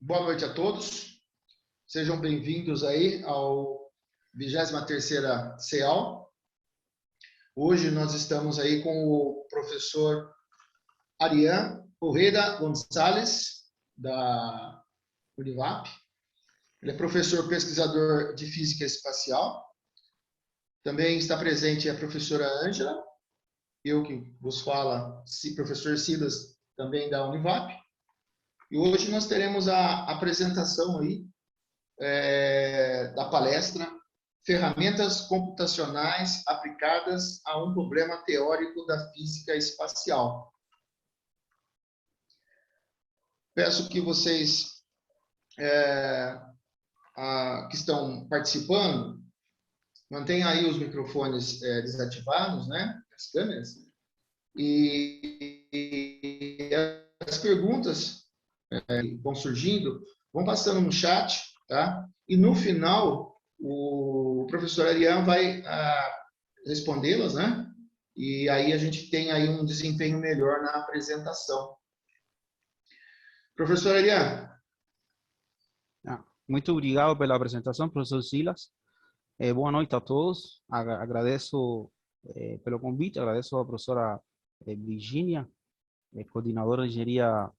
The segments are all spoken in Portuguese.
Boa noite a todos. Sejam bem-vindos aí ao 23ª CEAL. Hoje nós estamos aí com o professor Arián Ojeda González, da Univap. Ele é professor pesquisador de Física Espacial. Também está presente a professora Ângela, eu que vos falo, professor Silas, também da Univap. E hoje nós teremos a apresentação aí da palestra Ferramentas Computacionais Aplicadas a um Problema Teórico da Física Espacial. Peço que vocês que estão participando, mantenham aí os microfones desativados, né? As câmeras. E as perguntas vão surgindo, vão passando no chat, tá? E no final, o professor Arián vai respondê-las, né? E aí a gente tem aí um desempenho melhor na apresentação. Professor Arián. Muito obrigado pela apresentação, professor Silas. Boa noite a todos. Agradeço pelo convite, agradeço à professora Virginia, coordenadora de engenharia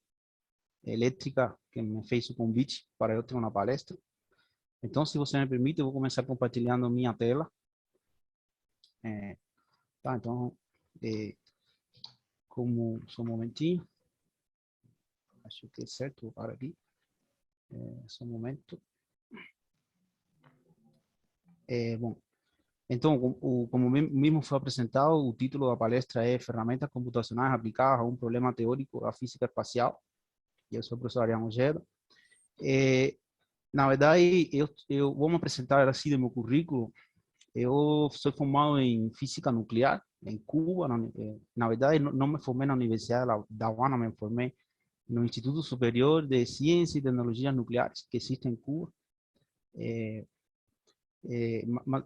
elétrica, que me fez o convite para eu ter uma palestra. Então, se você me permite, eu vou começar compartilhando minha tela. Tá, então, como só um momentinho. Acho que é certo, vou parar aqui. Só um momento. Bom, então, como mesmo foi apresentado, o título da palestra é Ferramentas Computacionais Aplicadas a um Problema Teórico da Física Espacial. E eu sou o professor Arián Ojeda. Na verdade, eu vou me apresentar assim do meu currículo. Eu sou formado em Física Nuclear, em Cuba. Na verdade, não me formei na Universidade da Habana, me formei no Instituto Superior de Ciências e Tecnologias Nucleares, que existe em Cuba.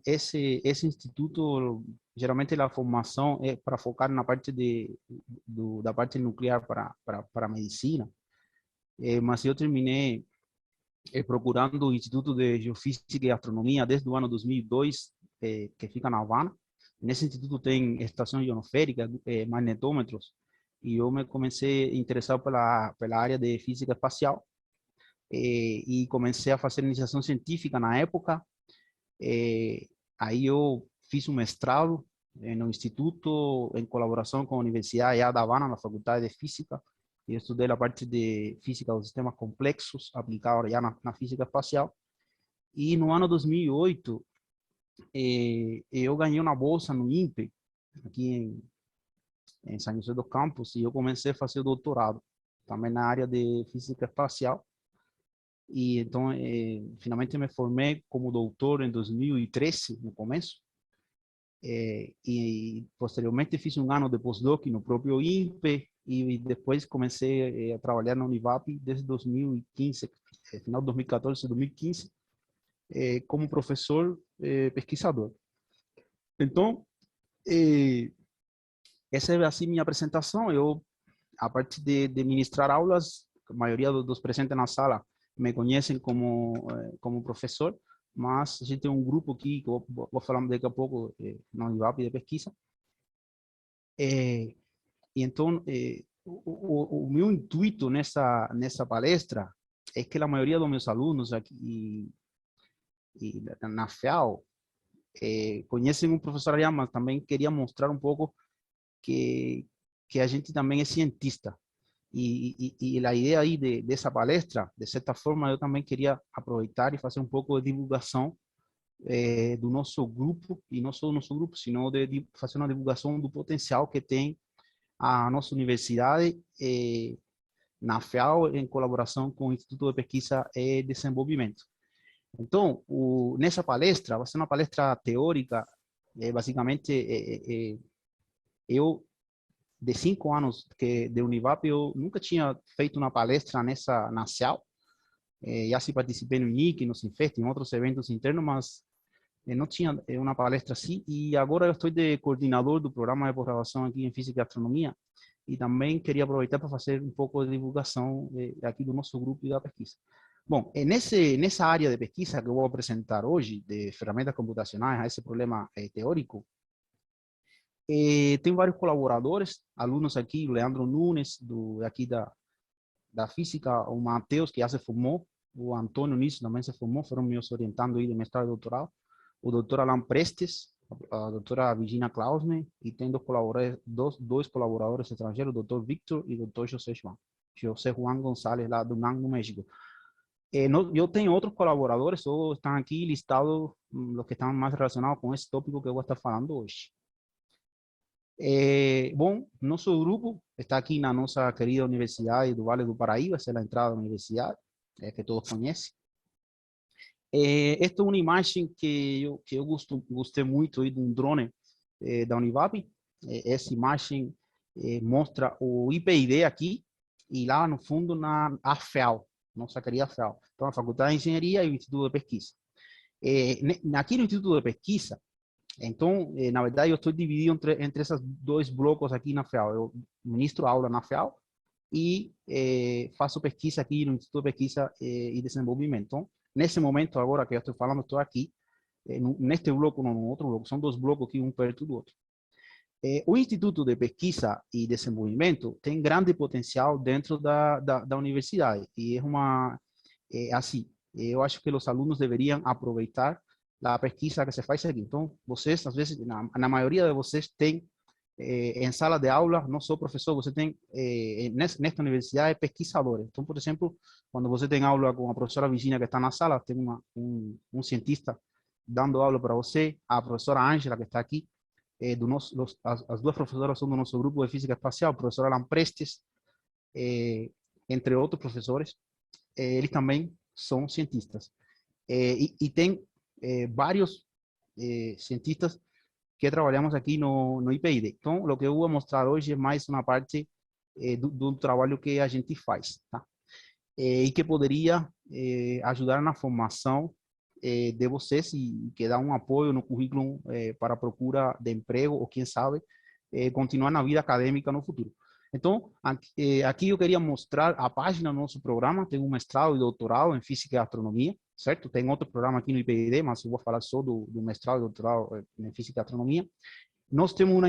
Esse instituto, geralmente a formação é para focar na parte da parte nuclear para a medicina. Mas eu terminei procurando o Instituto de Geofísica e Astronomia desde o ano 2002, que fica na Havana. Nesse instituto tem estações ionosféricas, magnetômetros, e eu me comecei a interessar pela área de física espacial, e comecei a fazer iniciação científica na época. Aí eu fiz um mestrado no instituto em colaboração com a Universidade da Havana, na Faculdade de Física. Eu estudei a parte de física dos sistemas complexos aplicada já na física espacial. E no ano 2008 eu ganhei uma bolsa no INPE aqui em São José dos Campos, e eu comecei a fazer o doutorado também na área de física espacial. E então finalmente me formei como doutor em 2013, no começo. E posteriormente fiz um ano de postdoc no próprio INPE, e depois comecei a trabalhar na Univap desde 2015, final de 2014, 2015, como professor pesquisador. Então, essa é assim minha apresentação. Eu, a parte de ministrar aulas, a maioria dos presentes na sala me conhecem como professor, mas a gente tem um grupo aqui, que eu vou falar daqui a pouco, na Univap de pesquisa. E então, o meu intuito nessa palestra é que a maioria dos meus alunos aqui na FEAL conhecem o professor Arián, mas também queria mostrar um pouco que a gente também é cientista. E a ideia aí dessa palestra, de certa forma, eu também queria aproveitar e fazer um pouco de divulgação do nosso grupo, e não só do nosso grupo, sino de fazer uma divulgação do potencial que tem a nossa universidade na FEAL, em colaboração com o Instituto de Pesquisa e Desenvolvimento. Então, nessa palestra, vai ser uma palestra teórica. Basicamente, eu, de 5 anos de Univap, eu nunca tinha feito uma palestra na CEAL. Já se participei no INIC, no Sinfest, em outros eventos internos, mas não tinha uma palestra assim. E agora eu estou de coordenador do programa de pós-graduação aqui em Física e Astronomia. e também queria aproveitar para fazer um pouco de divulgação aqui do nosso grupo e da pesquisa. Bom, nessa área de pesquisa que eu vou apresentar hoje, de ferramentas computacionais a esse problema teórico, tem vários colaboradores, alunos aqui, o Leandro Nunes, aqui da física, o Matheus, que já se formou, o Antônio Nisso também se formou, foram meus orientando aí de mestrado e doutorado, o doutor Alan Prestes, a doutora Virginia Klausner, e tem dois colaboradores estrangeiros, o doutor Victor e o doutor José Juan González, lá do NAM, no México. Eu tenho outros colaboradores, todos estão aqui listados, os que estão mais relacionados com esse tópico que eu vou estar falando hoje. Bom, nosso grupo está aqui na nossa querida Universidade do Vale do Paraíba, essa é a entrada da universidade, que todos conhecem. Esta é uma imagem que eu gostei muito aí de um drone da Univap. Essa imagem mostra o IPID aqui e lá no fundo a FEAL, nossa querida FEAL. Então, a Faculdade de Engenharia e o Instituto de Pesquisa. Aqui no Instituto de Pesquisa, então, na verdade, eu estou dividido entre esses dois blocos aqui na FEAL. Eu ministro aula na FEAL e faço pesquisa aqui no Instituto de Pesquisa e Desenvolvimento. Então, nesse momento, agora que eu estou falando, estou aqui, neste bloco, não no outro bloco, são dois blocos aqui, um perto do outro. O Instituto de Pesquisa e Desenvolvimento tem grande potencial dentro da universidade, e assim, eu acho que os alunos deveriam aproveitar a pesquisa que se faz aqui. Então, vocês, às vezes, na maioria de vocês tem em sala de aula, não só professor, você tem nesta universidade pesquisadores. Então, por exemplo, quando você tem aula com a professora Virginia que está na sala, tem um cientista dando aula para você, a professora Ângela que está aqui, as duas professoras são do nosso grupo de física espacial, a professora Alan Prestes, entre outros professores, eles também são cientistas. E tem vários cientistas que trabalhamos aqui no IPID. Então, o que eu vou mostrar hoje é mais uma parte do trabalho que a gente faz, tá? E que poderia ajudar na formação de vocês e que dá um apoio no currículo para a procura de emprego ou, quem sabe, continuar na vida acadêmica no futuro. Então, aqui eu queria mostrar a página do nosso programa. Tem um mestrado e doutorado em Física e Astronomia, certo? Tem outro programa aqui no IPID, mas eu vou falar só do mestrado e doutorado em Física e Astronomia. Nós temos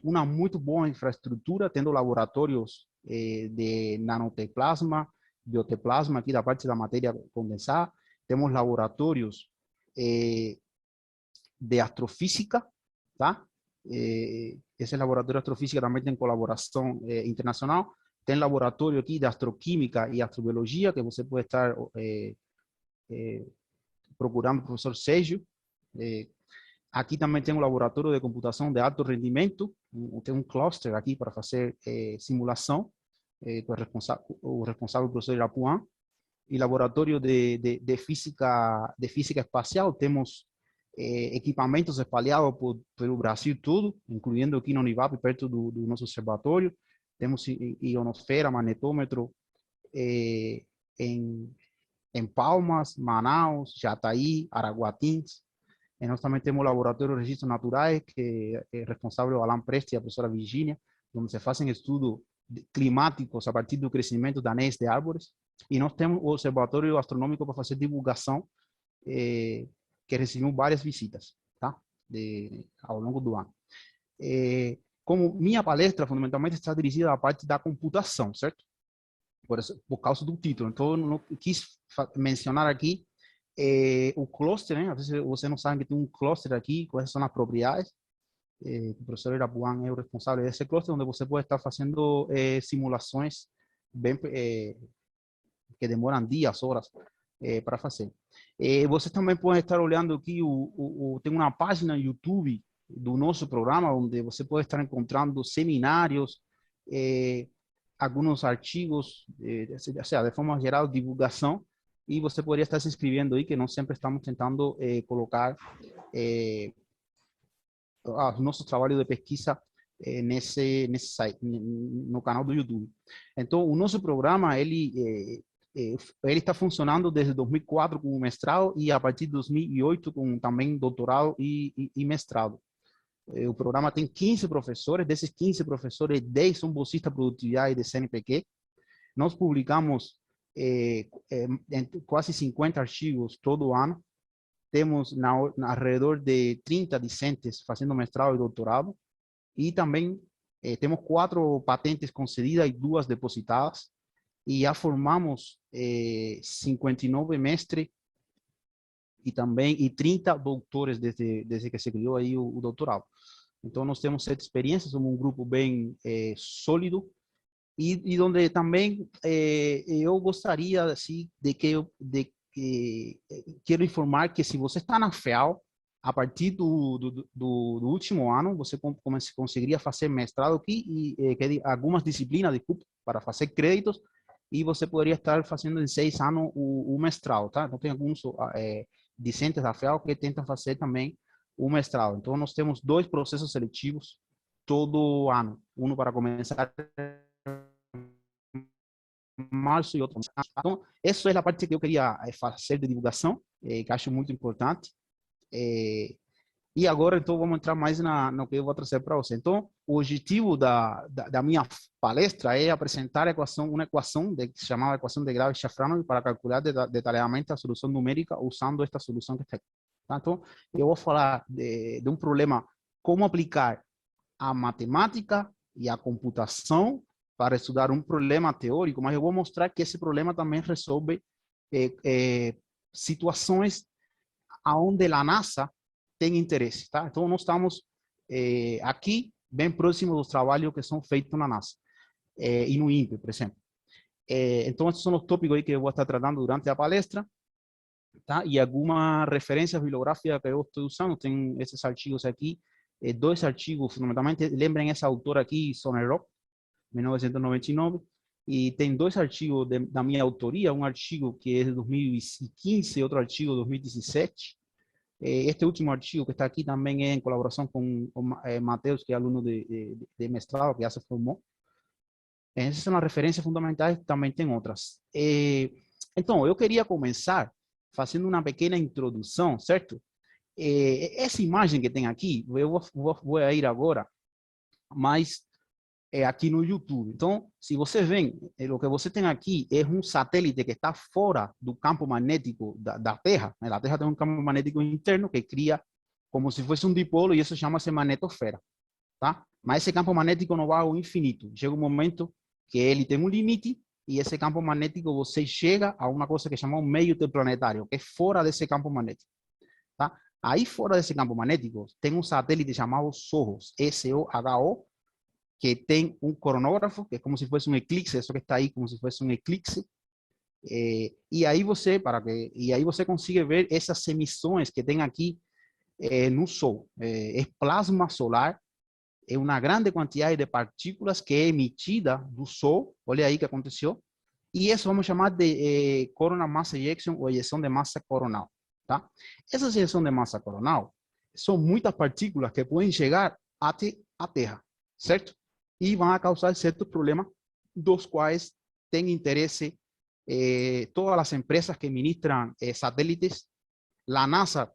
uma muito boa infraestrutura, tendo laboratórios de nanoteplasma, bioteplasma, aqui da parte da matéria condensada. Temos laboratórios de astrofísica, tá? Esse laboratório de astrofísica também tem colaboração internacional. Tem laboratório aqui de astroquímica e astrobiologia, que você pode estar procurando o professor Sérgio. Aqui também tem um laboratório de computação de alto rendimento. Tem um cluster aqui para fazer simulação, o responsável, o professor Irapuã. E laboratório de física espacial, temos equipamentos espalhados pelo Brasil todo, incluindo aqui na Univap, perto do nosso observatório. Temos ionosfera, magnetômetro em Palmas, Manaus, Jataí, Araguatins. E nós também temos o laboratório de registros naturais, que é responsável o Alan Prestes e a professora Virginia, onde se fazem estudos climáticos a partir do crescimento da anéis de árvores. E nós temos o Observatório Astronômico para fazer divulgação, que recebeu várias visitas, tá? Ao longo do ano. Como minha palestra, fundamentalmente, está dirigida à parte da computação, certo? Por causa do título. Então, eu não quis mencionar aqui o cluster, né? Às vezes você não sabe que tem um cluster aqui, quais são as propriedades. O professor Irapuã é o responsável desse cluster, onde você pode estar fazendo simulações bem que demoram dias, horas para fazer. Você também pode estar olhando aqui, tem uma página no YouTube do nosso programa, onde você pode estar encontrando seminários, alguns artigos, ou seja, de forma geral, divulgação, e você poderia estar se inscrevendo aí, que nós sempre estamos tentando colocar nosso trabalho de pesquisa nesse site, no canal do YouTube. Então, o nosso programa, ele está funcionando desde 2004 com o mestrado e a partir de 2008 com também doutorado e mestrado. O programa tem 15 professores, desses 15 professores, 10 são bolsistas de produtividade de CNPq. Nós publicamos quase 50 artigos todo ano. Temos alrededor de 30 discentes fazendo mestrado e doutorado. E também temos 4 patentes concedidas e 2 depositadas. E já formamos 59 mestres e 30 doutores desde que se criou aí o doutorado. Então, nós temos 7 experiências, somos um grupo bem sólido, e onde também eu gostaria assim, quero informar que se você está na FEAL, a partir do último ano, você conseguiria fazer mestrado aqui e algumas disciplinas, desculpa, para fazer créditos, e você poderia estar fazendo em 6 anos o mestrado, tá? Então, tem alguns discentes da FEAL que tentam fazer também o mestrado. Então, nós temos 2 processos seletivos todo ano. Um para começar em março e outro. Então, essa é a parte que eu queria fazer de divulgação, que acho muito importante. E agora, então, vamos entrar mais no que eu vou trazer para você. Então, o objetivo da minha palestra é apresentar uma equação que se chamava equação de Grave-Shafranov para calcular detalhadamente a solução numérica usando esta solução que está aqui. Então, eu vou falar de um problema, como aplicar a matemática e a computação para estudar um problema teórico, mas eu vou mostrar que esse problema também resolve situações onde a NASA tem interesse, tá? Então, nós estamos aqui bem próximo dos trabalhos que são feitos na NASA e no INPE, por exemplo. Então, esses são os tópicos aí que eu vou estar tratando durante a palestra, tá? E algumas referências bibliográficas que eu estou usando, tem esses artigos aqui, 2 artigos, fundamentalmente, lembrem essa autora aqui, Soner-Rock, 1999, e tem 2 artigos da minha autoria, um artigo que é de 2015 e outro artigo de 2017. Este último artigo que está aqui também é em colaboração com Matheus, que é aluno de mestrado, que já se formou. Essas são as referências fundamentais, também tem outras. Então, eu queria começar fazendo uma pequena introdução, certo? Essa imagem que tem aqui, eu vou ir agora, mas aqui no YouTube. Então, se você vê, o que você tem aqui é um satélite que está fora do campo magnético da Terra. A Terra tem um campo magnético interno que cria como se fosse um dipolo e isso chama-se magnetosfera, tá? Mas esse campo magnético não vai ao infinito. Chega um momento que ele tem um limite e esse campo magnético você chega a uma coisa que chama um meio interplanetário, que é fora desse campo magnético, tá? Aí fora desse campo magnético tem um satélite chamado SOHO, SOHO, que tem um coronógrafo, que é como se fosse um eclipse, isso que está aí como se fosse um eclipse, e aí você consegue ver essas emissões que tem aqui no Sol. É plasma solar, é uma grande quantidade de partículas que é emitida do Sol, olha aí o que aconteceu, e isso vamos chamar de coronal mass ejection ou ejeção de massa coronal, tá? Essa ejeção de massa coronal são muitas partículas que podem chegar até a Terra, certo? E vão causar certos problemas, dos quais tem interesse todas as empresas que ministram satélites, a NASA,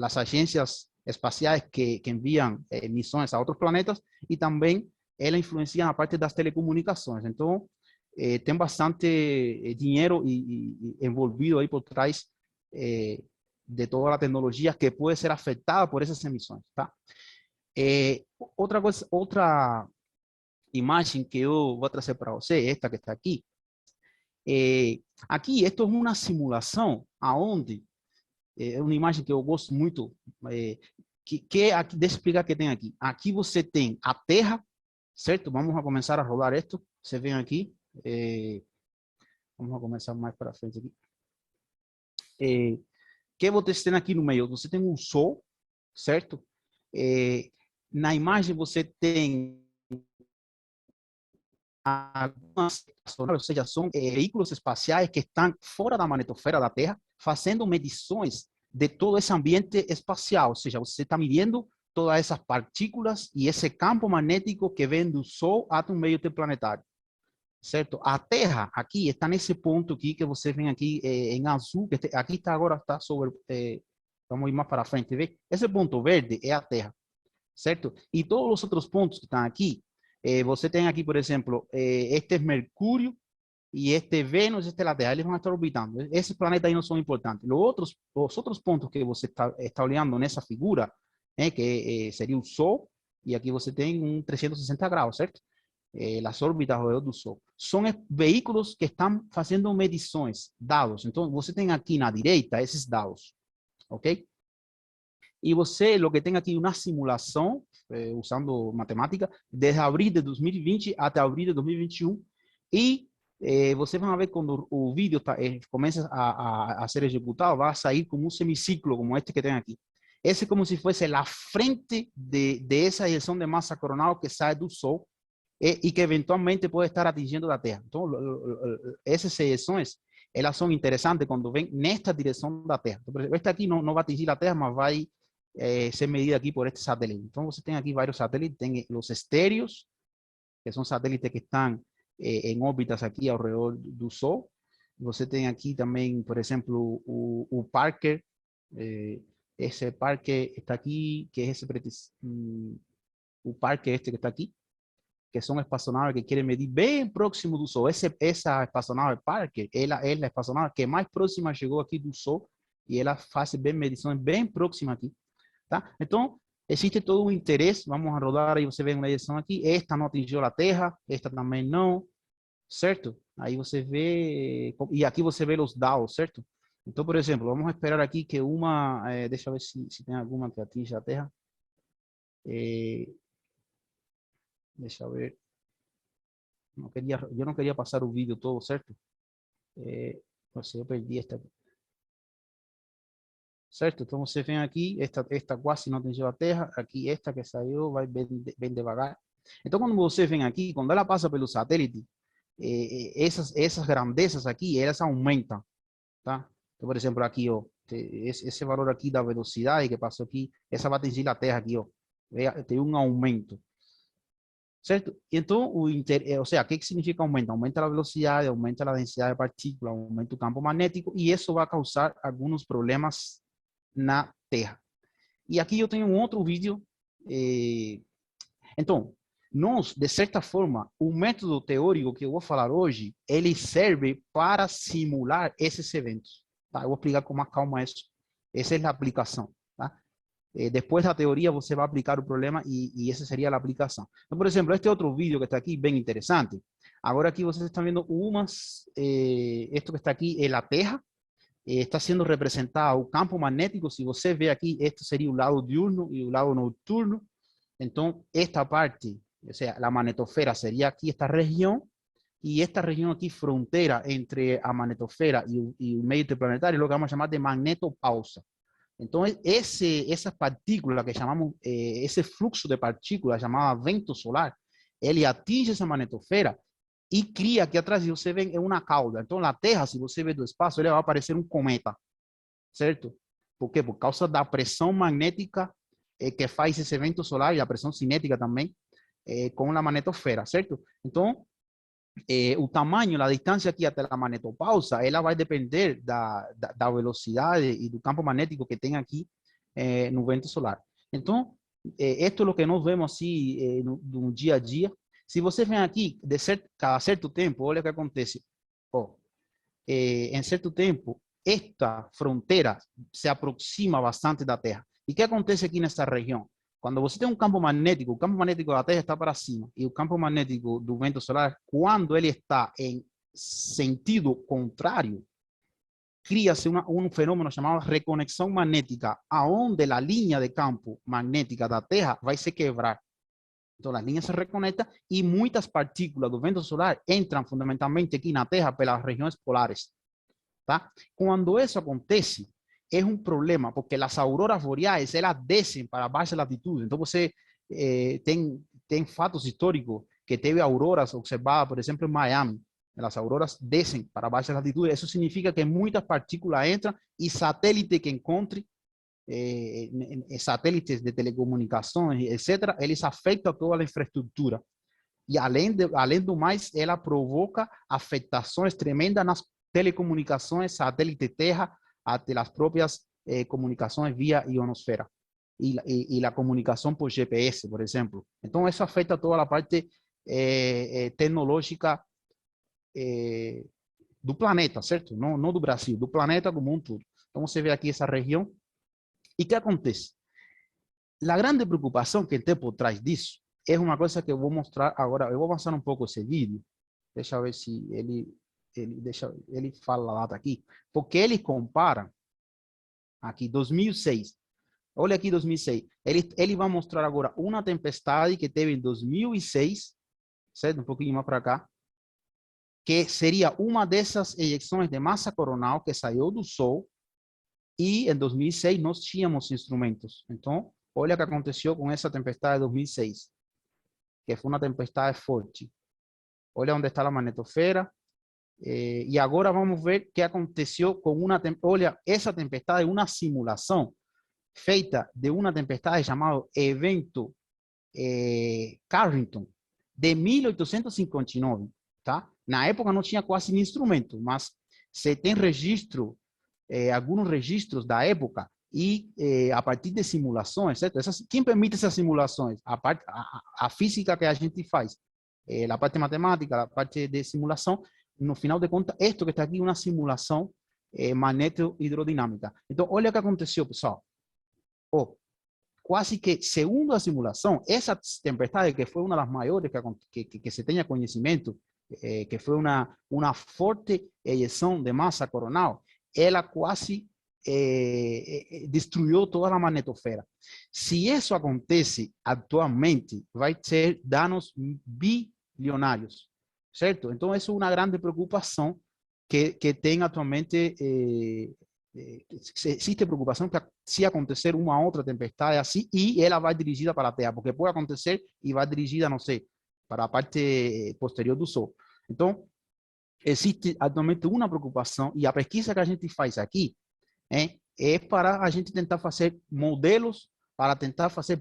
as agências espaciais que enviam missões a outros planetas, e também ela influencia na parte das telecomunicações. Então, tem bastante dinheiro envolvido aí por trás de toda a tecnologia que pode ser afetada por essas emissões, tá? Outra imagem que eu vou trazer para você, esta que está aqui. Aqui, esto é uma simulação aonde, é uma imagem que eu gosto muito, aqui, deixa eu explicar o que tem aqui. Aqui você tem a Terra, certo? Vamos começar a rodar isto. Você vem aqui. Vamos começar mais para frente aqui. Que você tem aqui no meio? Você tem um Sol, certo? Na imagem você tem algumas, ou seja, são veículos espaciais que estão fora da magnetosfera da Terra, fazendo medições de todo esse ambiente espacial. Ou seja, você está medindo todas essas partículas e esse campo magnético que vem do Sol até um meio interplanetário, certo? A Terra aqui está nesse ponto aqui que você vem aqui em azul, que aqui está agora está sobre Vamos a ir más para frente, ¿ve? Esse ponto verde é a Terra, certo? E todos os outros pontos que estão aqui, você tem aqui, por exemplo, este é Mercúrio, y este Venus, este la Terra, eles vão estar orbitando. Esses planetas aí não são importantes. Os outros pontos que você está olhando nessa figura, que seria o Sol, e aqui você tem 360 graus, certo? As órbitas ao redor do Sol. São veículos que estão fazendo medições, dados. Então, você tem aqui na direita esses dados, ok? E você, o que tem aqui, uma simulação, usando matemática, desde abril de 2020 até abril de 2021, e você vai ver quando o vídeo começa a ser executado, vai sair como um semiciclo, como este que tem aqui. Esse é como se fosse a frente de essa ejeção de massa coronal que sai do Sol e que eventualmente pode estar atingindo a Terra. Então, essas ejeções, elas são interessantes quando vêm nesta direção da Terra. Então, este aqui não vai atingir a Terra, mas vai ser medida aqui por este satélite. Então, você tem aqui vários satélites, tem os estéreos, que são satélites que estão em órbitas aqui ao redor do Sol. Você tem aqui também, por exemplo, o Parker. Esse Parker está aqui, que é esse o Parker este que está aqui, que são espaçonaves que querem medir bem próximo do Sol. Essa espaçonave Parker, ela é a espaçonave que mais próxima chegou aqui do Sol e ela faz bem medições bem próximas aqui, tá? Então, existe todo um interesse. Vamos a rodar aí, você vê uma ejeção aqui. Esta não atingiu a Terra, esta também não, certo? Aí você vê, e aqui você vê os dados, certo? Então, por exemplo, vamos esperar aqui que uma, deixa eu ver se tem alguma que atinja a Terra. Deixa eu ver. Eu não queria passar o vídeo todo, certo? Eu perdi esta aqui. Certo? Então você vem aqui, esta quase não atingiu a Terra, aqui esta que saiu vai bem devagar. Então quando você vem aqui, quando ela passa pelo satélite, essas grandezas aqui, elas aumentam, tá? Então, por exemplo, aqui, ó, esse valor aqui da velocidade que passou aqui, essa vai atingir a Terra aqui, ó. Tem um aumento, certo? Então, ou seja, o que significa aumento? Aumenta a velocidade, aumenta a densidade de partícula, aumenta o campo magnético, e isso vai causar alguns problemas na Terra. E aqui eu tenho um outro vídeo. Então, nós, de certa forma, o método teórico que eu vou falar hoje, ele serve para simular esses eventos. Tá? Eu vou explicar com mais calma isso. Essa é a aplicação. Tá? Depois da teoria, você vai aplicar o problema e essa seria a aplicação. Então, por exemplo, este outro vídeo que está aqui, bem interessante. Agora aqui vocês estão vendo isto que está aqui é a Terra. Está sendo representado o campo magnético. Se você vê aqui, este seria o lado diurno e o lado noturno. Então, esta parte, o sea, la magnetosfera sería aquí esta región, y esta región aquí frontera entre a magnetosfera y el medio interplanetario, lo que vamos a llamar de magnetopausa. Entonces, esas partículas que llamamos, ese flujo de partículas llamado vento solar, ele atinge essa magnetosfera e cria aqui atrás, você vê, é uma cauda. Então, na Terra, se você vê do espaço, ele vai aparecer um cometa, certo? Por quê? Por causa da pressão magnética que faz esse vento solar e a pressão cinética também com a magnetosfera, certo? Então, o tamanho, a distância aqui até a magnetopausa, ela vai depender da velocidade e do campo magnético que tem aqui no vento solar. Então, isto é o que nós vemos assim no dia a dia. Se você vem aqui, cada certo tempo, olha o que acontece. Em certo tempo, esta fronteira se aproxima bastante da Terra. E o que acontece aqui nessa região? Quando você tem um campo magnético, o campo magnético da Terra está para cima, e o campo magnético do vento solar, quando ele está em sentido contrário, cria-se um fenômeno chamado reconexão magnética, aonde a linha de campo magnética da Terra vai se quebrar. Então, as linhas se reconectam e muitas partículas do vento solar entram fundamentalmente aqui na Terra pelas regiões polares. Tá? Quando isso acontece, é um problema, porque as auroras boreais, elas descem para baixas latitudes. Então, você tem fatos históricos que teve auroras observadas, por exemplo, em Miami. As auroras descem para baixas latitudes. Isso significa que muitas partículas entram e satélite que encontre, satélites de telecomunicações, etc., eles afetam toda a infraestrutura. E, além do mais, ela provoca afetações tremendas nas telecomunicações, satélite Terra, até as próprias comunicações via ionosfera e a comunicação por GPS, por exemplo. Então, isso afeta toda a parte tecnológica do planeta, certo? Não do Brasil, do planeta como um todo. Então, você vê aqui essa região. E o que acontece? A grande preocupação que tem por trás disso é uma coisa que eu vou mostrar agora. Eu vou avançar um pouco esse vídeo. Deixa eu ver se ele fala a data aqui. Porque ele compara aqui 2006. Olha aqui 2006. Ele vai mostrar agora uma tempestade que teve em 2006, certo? Um pouquinho mais para cá, que seria uma dessas ejeções de massa coronal que saiu do Sol, e em 2006 nós tínhamos instrumentos. Então, olha o que aconteceu com essa tempestade de 2006, que foi uma tempestade forte. Olha onde está a magnetosfera. E agora vamos ver o que aconteceu com uma... Olha, essa tempestade é uma simulação feita de uma tempestade chamada Evento Carrington, de 1859, tá? Na época não tinha quase instrumento, mas se tem registro, alguns registros da época, e a partir de simulações, certo? Quem permite essas simulações? A física que a gente faz, a parte matemática, a parte de simulação, no final de contas, isto que está aqui é uma simulação magneto-hidrodinâmica. Então, olha o que aconteceu, pessoal. Quase que, segundo a simulação, essa tempestade, que foi uma das maiores que se tenha conhecimento, que foi uma forte ejeção de massa coronal, ela quase destruiu toda a magnetosfera. Se isso acontece atualmente, vai ter danos bilionários, certo? Então, isso é uma grande preocupação que tem atualmente. Existe preocupação que se acontecer uma outra tempestade assim, e ela vai dirigida para a Terra, porque pode acontecer e vai dirigida, não sei, para a parte posterior do Sol. Então, existe atualmente uma preocupação, e a pesquisa que a gente faz aqui é para a gente tentar fazer modelos, para tentar fazer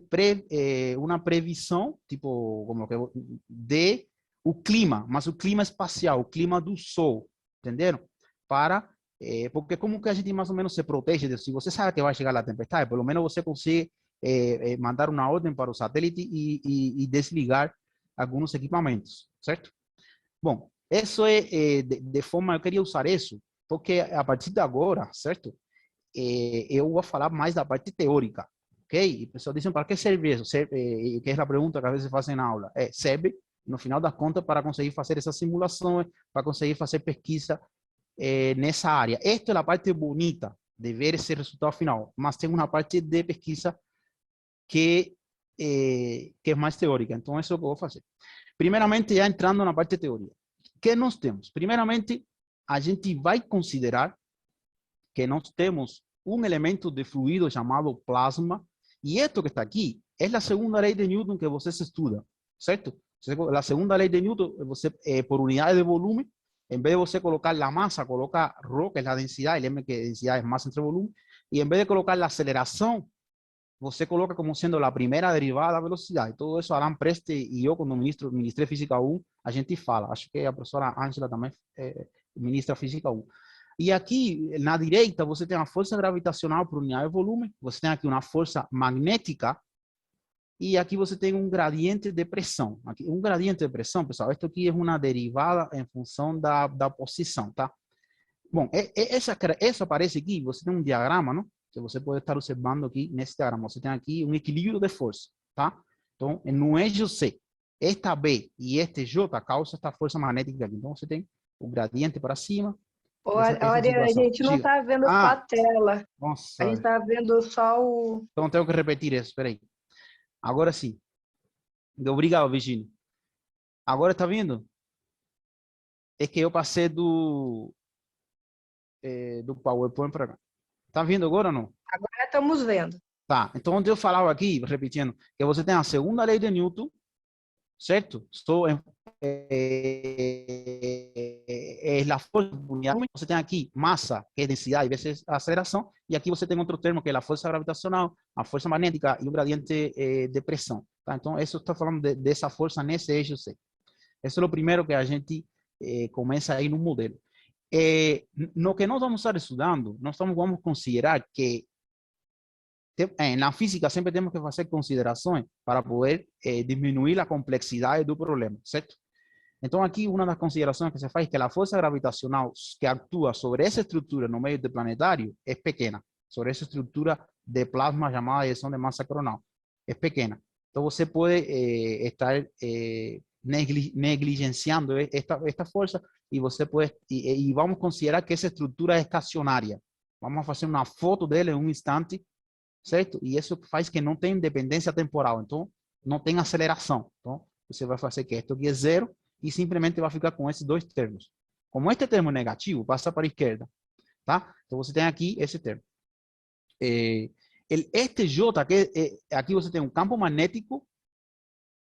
uma previsão, tipo, como que de o clima, mas o clima espacial, o clima do Sol, entenderam? Porque como que a gente mais ou menos se protege? Se você sabe que vai chegar a tempestade, pelo menos você consegue mandar uma ordem para o satélite e desligar alguns equipamentos, certo? Bom, isso de forma, eu queria usar isso, porque a partir de agora, certo? Eu vou falar mais da parte teórica, ok? E o pessoal dizem, para que serve isso? Que é a pergunta que às vezes fazem na aula. Serve, no final das contas, para conseguir fazer essas simulações, para conseguir fazer pesquisa nessa área. Esta é a parte bonita de ver esse resultado final, mas tem uma parte de pesquisa que é mais teórica. Então, isso é o que eu vou fazer. Primeiramente, já entrando na parte teórica. O que nós temos? Primeiramente, a gente vai considerar que nós temos um elemento de fluido chamado plasma, e isto que está aqui é a segunda lei de Newton que você se estuda, certo? A segunda lei de Newton, você, por unidade de volume, en vez de você colocar la masa, coloca ρ, que es la densidad, y lembra que densidad es masa entre volumen, y en vez de colocar la aceleración, você coloca como sendo a primeira derivada da velocidade. Todo isso, Alan Preste e eu, quando ministrei Física 1, a gente fala. Acho que a professora Ângela também ministra Física 1. E aqui, na direita, você tem a força gravitacional por unidade de volume, você tem aqui uma força magnética, e aqui você tem um gradiente de pressão. Aqui, um gradiente de pressão, pessoal, isso aqui é uma derivada em função da posição, tá? Bom, essa aparece aqui, você tem um diagrama, não? Que você pode estar observando aqui nesse diagrama. Você tem aqui um equilíbrio de força, tá? Então, no eixo C, esta B e este J causa esta força magnética aqui. Então, você tem o gradiente para cima. Olha, a gente não está vendo só a tela. Nossa. A gente está vendo só o... Então, tenho que repetir isso, espera aí. Agora sim. Obrigado, Virginia. Agora está vendo? É que eu passei do PowerPoint para cá. Está vendo agora ou não? Agora estamos vendo. Tá, então onde eu falava aqui, repetindo, que você tem a segunda lei de Newton, certo? A força por unidade. Você tem aqui massa, que é densidade vezes aceleração, e aqui você tem outro termo, que é a força gravitacional, a força magnética e o gradiente de pressão. Tá? Então, isso está falando dessa força nesse eixo C. Isso é o primeiro que a gente começa aí no modelo. No que nós vamos estar estudando, nós vamos considerar que Na física sempre temos que fazer considerações para poder diminuir a complexidade do problema, certo? Então, aqui, uma das considerações que se faz é que a força gravitacional que atua sobre essa estrutura no meio do planetário é pequena, sobre essa estrutura de plasma chamada ejeção de massa coronal. É pequena. Então, você pode estar negligenciando esta força e você pode, e vamos considerar que essa estrutura é estacionária. Vamos fazer uma foto dela em um instante, certo? E isso faz que não tem dependência temporal, então não tem aceleração. Então, você vai fazer que isto aqui é zero e simplesmente vai ficar com esses dois termos. Como este termo é negativo, passa para a esquerda, tá? Então, você tem aqui esse termo. Este J, aqui você tem um campo magnético.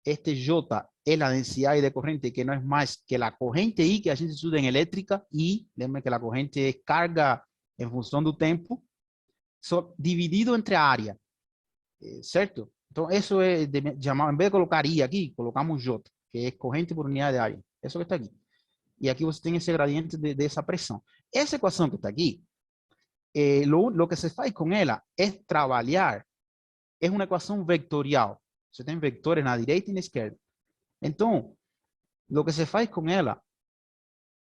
Este J é a densidade de corrente, que não é mais que a corrente I que a gente estuda em elétrica. I, lembra que a corrente é carga em função do tempo, só dividido entre a área, certo? Então, isso é chamado, em vez de colocar I aqui, colocamos J, que é corrente por unidade de área. Isso que está aqui. E aqui você tem esse gradiente dessa pressão. Essa equação que está aqui, lo que se faz com ela é trabalhar, é uma equação vectorial. Você tem vetores na direita e na esquerda. Então, o que se faz com ela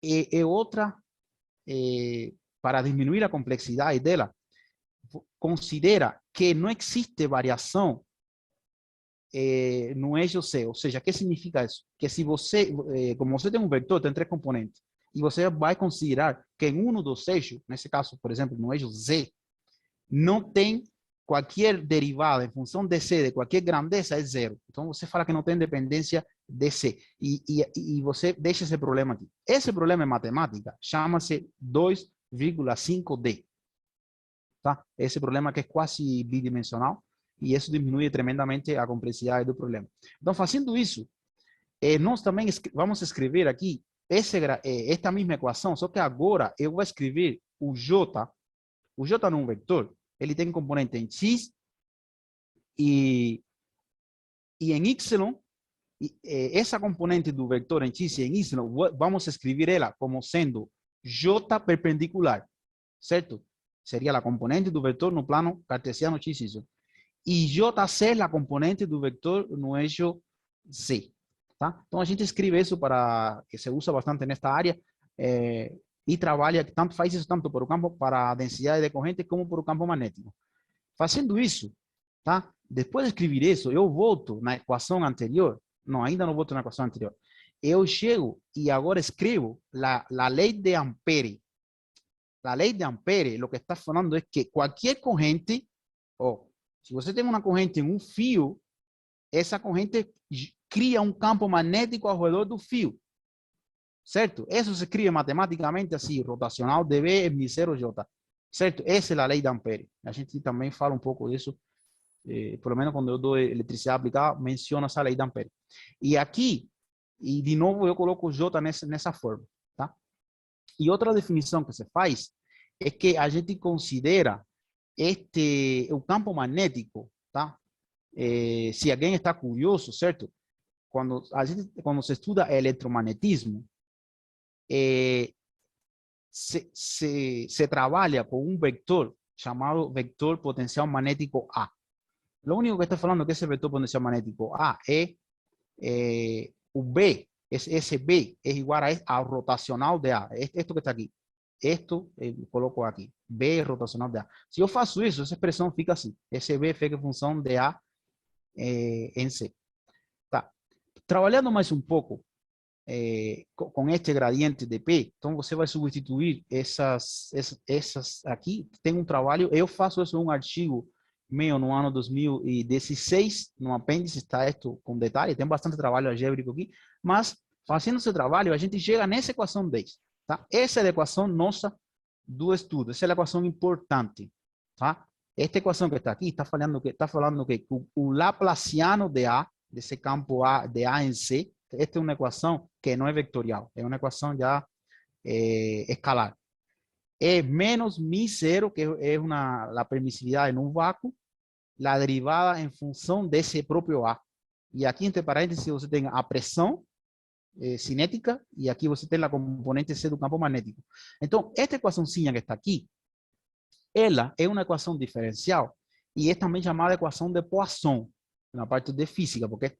é outra, para diminuir a complexidade dela, considera que não existe variação no eixo C. Ou seja, o que significa isso? Que se você, como você tem um vetor, tem 3 componentes, e você vai considerar que em um dos eixos, nesse caso, por exemplo, no eixo Z, não tem qualquer derivada em função de C, de qualquer grandeza, é zero. Então, você fala que não tem dependência de C. E você deixa esse problema aqui. Esse problema em matemática chama-se 2,5D. Tá? Esse problema que é quase bidimensional, e isso diminui tremendamente a complexidade do problema. Então, fazendo isso, nós também vamos escrever aqui esta mesma equação, só que agora eu vou escrever o J num vetor, ele tem componente em X e em Y, essa componente do vetor em X e em Y, vamos escrever ela como sendo J perpendicular, certo? Seria a componente do vetor no plano cartesiano X, Y. E JC é a componente do vetor no eixo Z. Tá? Então, a gente escreve isso para que se usa bastante nesta área e trabalha, tanto faz isso tanto para o campo, para a densidade de corrente, como para o campo magnético. Fazendo isso, tá? Depois de escrever isso, eu volto na equação anterior. Não, ainda não volto na equação anterior. Eu chego e agora escrevo a lei de Ampere. A lei de Ampere, o que está falando é que qualquer corrente, se você tem uma corrente em um fio, essa corrente cria um campo magnético ao redor do fio. Certo? Isso se escreve matematicamente assim, rotacional dB é μ0J. Certo? Essa é a lei de Ampere. A gente também fala um pouco disso, pelo menos quando eu dou eletricidade aplicada, menciona essa lei de Ampere. E aqui, e de novo eu coloco o J nessa forma. Tá? E outra definição que se faz é que a gente considera o campo magnético, tá? Se alguém está curioso, certo? Quando se estuda eletromagnetismo, se trabalha com um vetor chamado vetor potencial magnético A. Lo único que está falando que esse vetor potencial magnético A o B, esse B é igual ao rotacional de A. Esto que está aqui. Esto coloco aqui. B é rotacional de A. Se eu faço isso, essa expressão fica assim. Esse B fica em função de A em C. Tá. Trabalhando mais um pouco com este gradiente de P, então você vai substituir essas aqui. Tem um trabalho, eu faço isso em um artigo meu no ano 2016, no apêndice está isto com detalhe, tem bastante trabalho algébrico aqui, mas fazendo esse trabalho, a gente chega nessa equação 10. Tá? Essa é a equação nossa do estudo, essa é a equação importante. Tá? Esta equação que está aqui está falando que o Laplaciano de A, desse campo A, de A em C, esta é uma equação que não é vectorial, é uma equação já escalar. É menos μ0, que é a permissividade num vácuo, a derivada em função desse próprio A. E aqui, entre parênteses, você tem a pressão cinética e aqui você tem a componente C do campo magnético. Então, esta equaçãozinha que está aqui, ela é uma equação diferencial e é também chamada equação de Poisson, na parte de física, porque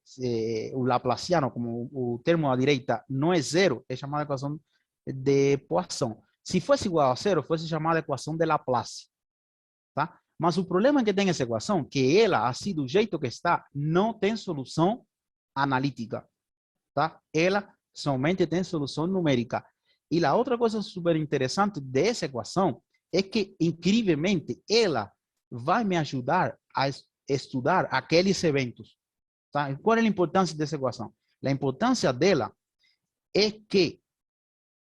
o laplaciano, como o termo à direita não é zero, é chamada equação de Poisson. Se fosse igual a zero, fosse chamada equação de Laplace. Tá? Mas o problema que tem essa equação, que ela, assim do jeito que está, não tem solução analítica. Tá? Ela somente tem solução numérica. E a outra coisa super interessante dessa equação é que, incrivelmente, ela vai me ajudar a estudar aqueles eventos. Tá? Qual é a importância dessa equação? A importância dela é que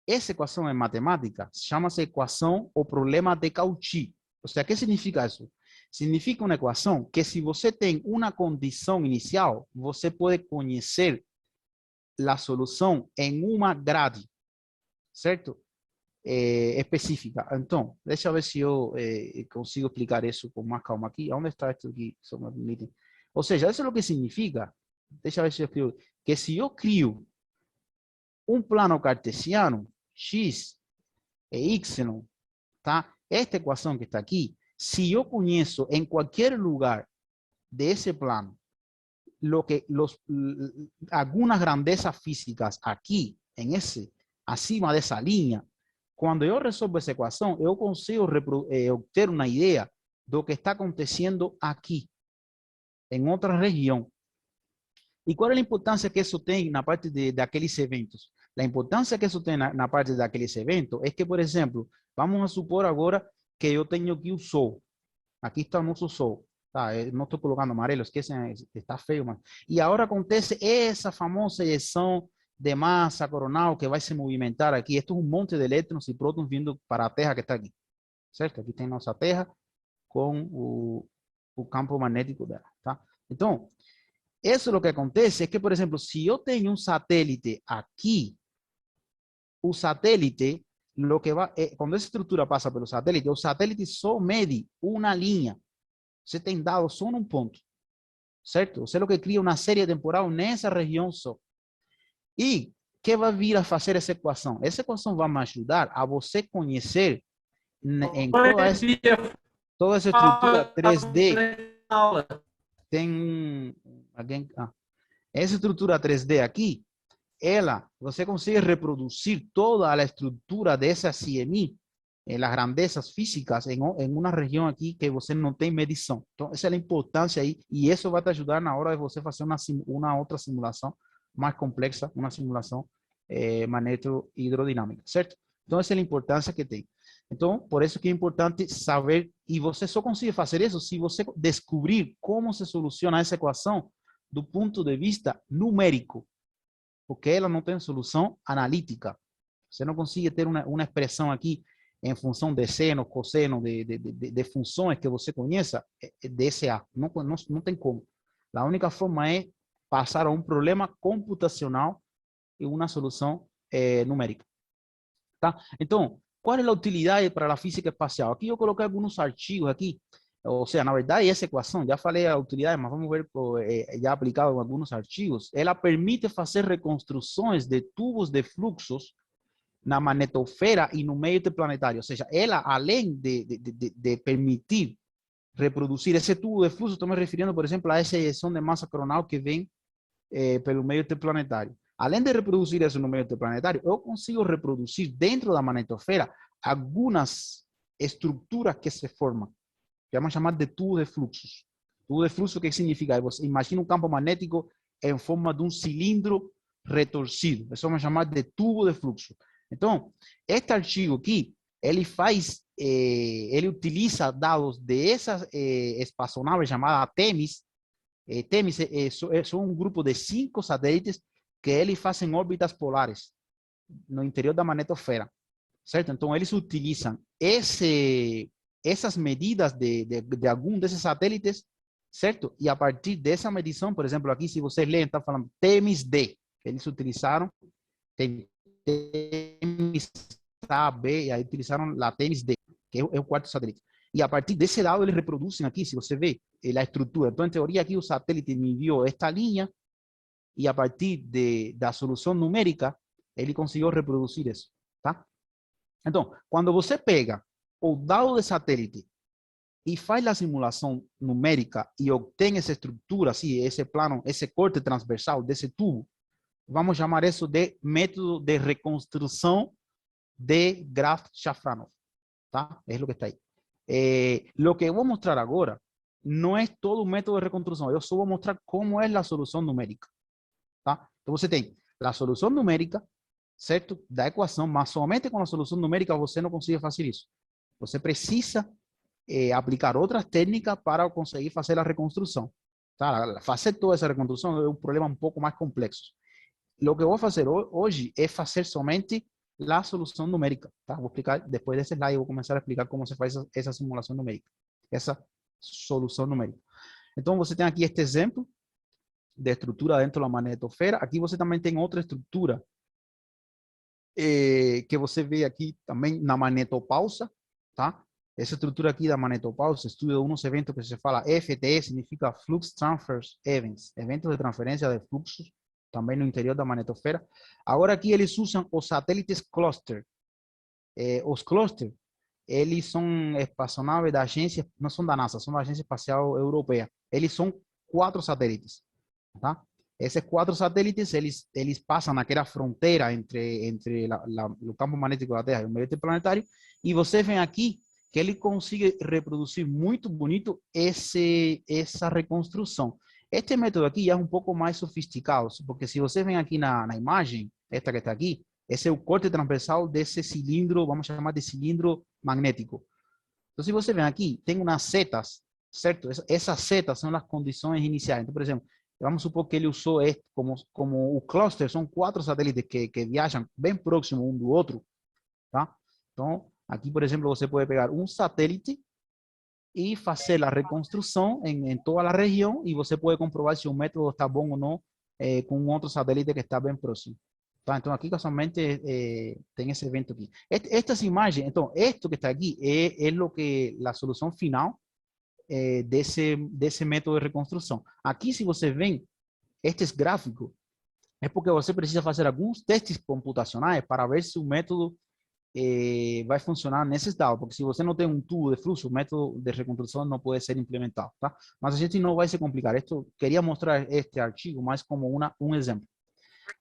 essa equação em matemática chama-se equação ou problema de Cauchy. O sea, o que significa isso? Significa uma equação que, se você tem uma condição inicial, você pode conhecer a solução em uma grade, certo? Específica. Então, deixa eu ver se eu consigo explicar isso com mais calma aqui. Onde está isso aqui? Ou seja, isso é o que significa, deixa eu ver se eu crio, que se eu crio um plano cartesiano, x e y, tá? Esta equação que está aqui, se eu conheço em qualquer lugar desse plano algumas grandezas físicas aqui, acima dessa linha, quando eu resolvo essa equação, eu consigo obter uma ideia do que está acontecendo aqui, em outra região. E qual é a importância que isso tem na parte daqueles eventos? A importância que isso tem na parte daqueles eventos é que, por exemplo, vamos a supor agora que eu tenho aqui o Sol. Aqui está o nosso Sol. Tá? Não estou colocando amarelo, esquecem, está feio, mas... E agora acontece essa famosa ejeção de massa coronal que vai se movimentar aqui. Esto é um monte de elétrons e prótons vindo para a Terra que está aqui. Certo? Aqui tem nossa Terra com o campo magnético dela. Tá? Então, isso é o que acontece, é que, por exemplo, se eu tenho um satélite aqui, o satélite, quando essa estrutura passa pelo satélite, o satélite só mede uma linha. Você tem dados só num ponto, certo? Você é o que cria uma série temporal nessa região só. E que vai vir a fazer essa equação? Essa equação vai me ajudar a você conhecer em toda essa estrutura 3D. Tem alguém... essa estrutura 3D aqui, você consegue reproduzir toda a estrutura dessa CMI, as grandezas físicas, em uma região aqui que você não tem medição. Então, essa é a importância aí, e isso vai te ajudar na hora de você fazer uma outra simulação mais complexa, uma simulação magneto-hidrodinâmica, certo? Então, essa é a importância que tem. Então, por isso que é importante saber, e você só consegue fazer isso se você descobrir como se soluciona essa equação do ponto de vista numérico, porque ela não tem solução analítica. Você não consegue ter uma expressão aqui em função de seno, cosseno, de funções que você conheça, DSA. Não tem como. A única forma é passar a um problema computacional e uma solução numérica. Tá? Então, qual é a utilidade para a física espacial? Aqui eu coloquei alguns artigos aqui, ou seja, na verdade, essa equação, já falei a utilidade, mas vamos ver já aplicado em alguns artigos, ela permite fazer reconstruções de tubos de fluxos na magnetosfera e no meio interplanetário. Ou seja, ela, além de permitir reproduzir esse tubo de fluxo, estou me referindo, por exemplo, a essa ejeção de massa coronal que vem pelo meio interplanetário. Além de reproduzir isso no meio interplanetário, eu consigo reproduzir dentro da magnetosfera algumas estruturas que se formam, que vamos chamar de tubo de fluxos. Tubo de fluxo, o que significa? Você imagina um campo magnético em forma de um cilindro retorcido. Isso vamos chamar de tubo de fluxo. Então, este artigo aqui, ele utiliza dados de essa espaçonave chamada Temis. Temis são um grupo de 5 satélites que eles fazem órbitas polares no interior da magnetosfera, certo? Então, eles utilizam essas medidas de algum desses satélites, certo? E a partir dessa medição, por exemplo, aqui, se vocês lerem, está falando Temis-D, que eles utilizaram, Temis-A, B, e aí utilizaram a Temis-D, que é o quarto satélite. E a partir desse dado, eles reproduzem aqui, se você vê, a estrutura. Então, em teoria, aqui o satélite me enviou esta linha, e a partir da solução numérica, ele conseguiu reproduzir isso, tá? Então, quando você pega o dado de satélite e faz a simulação numérica e obtém essa estrutura, assim, esse plano, esse corte transversal desse tubo, vamos chamar isso de método de reconstrução de Graf-Shafranov, tá? É o que está aí. Lo que eu vou mostrar agora não é todo o método de reconstrução, eu só vou mostrar como é a solução numérica, tá? Então você tem a solução numérica, certo? Da equação, mas somente com a solução numérica você não consegue fazer isso. Você precisa aplicar outras técnicas para conseguir fazer a reconstrução. Tá? Fazer toda essa reconstrução é um problema um pouco mais complexo. O que eu vou fazer hoje é fazer somente a solução numérica. Tá? Vou explicar, depois desse slide, eu vou começar a explicar como se faz essa simulação numérica, essa solução numérica. Então, você tem aqui este exemplo de estrutura dentro da magnetosfera. Aqui você também tem outra estrutura que você vê aqui também na magnetopausa, tá? Essa estrutura aqui da magnetopausa estuda uns eventos que se fala FTE, significa Flux Transfer Events, eventos de transferência de fluxos, também no interior da magnetosfera. Agora aqui eles usam os satélites cluster. Os cluster, eles são espaçonaves da agência, não são da NASA, são da Agência Espacial Europeia. Eles são 4 satélites, tá? Esses 4 satélites, eles passam naquela fronteira entre o campo magnético da Terra e o meio interplanetário, e você vem aqui que ele consegue reproduzir muito bonito essa reconstrução. Este método aqui já é um pouco mais sofisticado, porque se você vem aqui na imagem, esta que está aqui, esse é o corte transversal desse cilindro, vamos chamar de cilindro magnético. Então, se você vem aqui, tem umas setas, certo? Essas setas são as condições iniciais. Então, por exemplo, vamos supor que ele usou como o cluster, são 4 satélites que viajam bem próximo um do outro, tá? Então, aqui, por exemplo, você pode pegar um satélite e fazer a reconstrução em toda a região e você pode comprovar se o método está bom ou não com outro satélite que está bem próximo. Tá? Então, aqui, casualmente, tem esse evento aqui. Estas imagens, então, esto que está aqui é lo que a solução final desse método de reconstrução. Aqui, se você vê estes gráficos, é porque você precisa fazer alguns testes computacionais para ver se o método vai funcionar nesses dados, porque se você não tem um tubo de fluxo, o método de reconstrução não pode ser implementado, tá? Mas a gente não vai se complicar. Queria mostrar este artigo mais como um exemplo.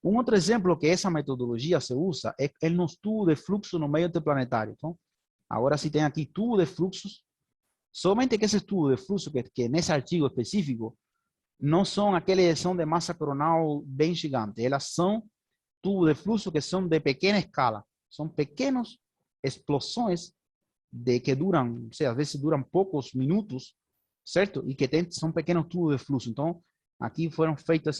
Um outro exemplo que essa metodologia se usa é nos tubos de fluxo no meio interplanetário. Então, agora se tem aqui tubo de fluxos, somente que esses tubos de fluxo que nesse artigo específico não são aqueles de massa coronal bem gigante, elas são tubos de fluxo que são de pequena escala. São pequenas explosões que duram, às vezes duram poucos minutos, certo? E que são pequenos tubos de fluxo. Então, aqui foram feitas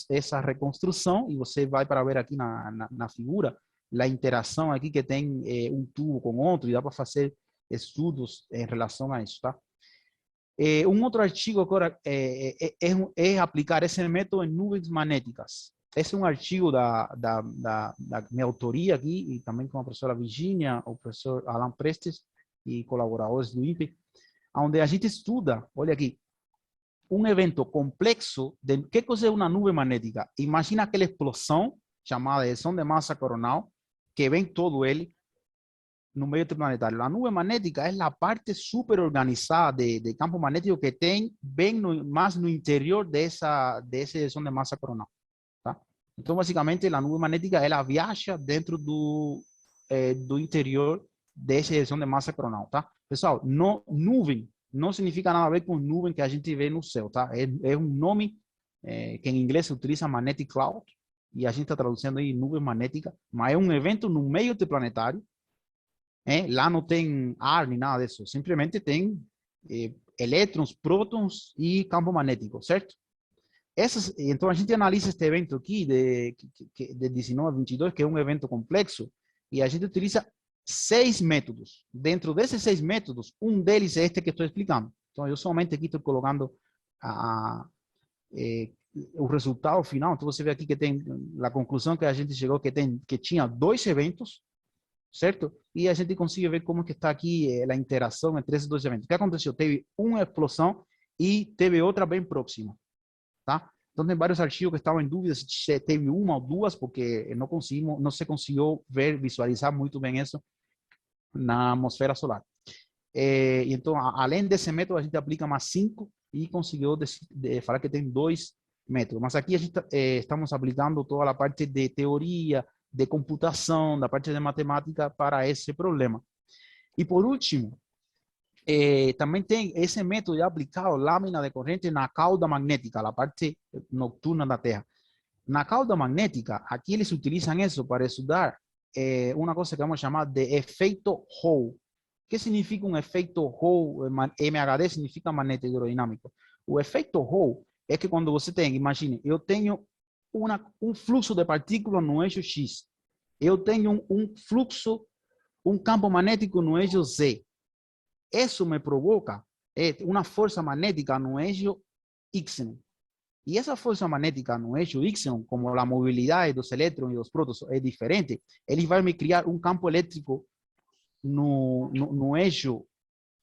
essa reconstrução e você vai para ver aqui na figura a interação aqui que tem um tubo com outro e dá para fazer estudos em relação a isso, tá? Um outro artigo agora é aplicar esse método em nuvens magnéticas. Esse é um artigo da minha autoria aqui, e também com a professora Virginia, o professor Alan Prestes e colaboradores do INPE, onde a gente estuda, olha aqui, um evento complexo de que coisa é uma nuvem magnética. Imagina aquela explosão chamada explosão de massa coronal, que vem todo ele no meio interplanetário. A nuvem magnética é a parte super organizada de campo magnético que tem bem mais no interior dessa explosão de massa coronal. Então, basicamente, a nuvem magnética ela viaja dentro do interior dessa ejeção de massa coronal, tá? Pessoal, nuvem não significa nada a ver com nuvem que a gente vê no céu, tá? É um nome que em inglês se utiliza magnetic cloud e a gente está traduzindo aí nuvem magnética, mas é um evento no meio interplanetário. Lá não tem ar nem nada disso, simplesmente tem elétrons, prótons e campo magnético, certo? Então, a gente analisa este evento aqui de 19 a 22, que é um evento complexo, e a gente utiliza 6 métodos. Dentro desses 6 métodos, um deles é este que estou explicando. Então, eu somente aqui estou colocando o resultado final. Então, você vê aqui que tem a conclusão que a gente chegou, que tinha 2 eventos, certo? E a gente consegue ver como que está aqui a interação entre esses 2 eventos. O que aconteceu? Teve uma explosão e teve outra bem próxima. Tá? Então, tem vários artigos que estavam em dúvida se teve uma ou duas, porque não se conseguiu visualizar muito bem isso na atmosfera solar. E então, além desse método, a gente aplica mais 5 e conseguiu falar que tem 2 métodos. Mas aqui a gente estamos aplicando toda a parte de teoria, de computação, da parte de matemática para esse problema. E por último, também tem esse método de aplicar lâmina de corrente na cauda magnética, a parte noturna da Terra. Na cauda magnética, aqui eles utilizam isso para estudar uma coisa que vamos chamar de efeito Hall. O que significa um efeito Hall? MHD significa magneto hidrodinâmico. O efeito Hall é que quando você tem, imagine, eu tenho um fluxo de partículas no eixo X. Eu tenho um fluxo, um campo magnético no eixo Z. Isso me provoca uma força magnética no eixo Y. E essa força magnética no eixo Y, como a mobilidade dos elétrons e dos prótons é diferente, ele vai me criar um campo elétrico no eixo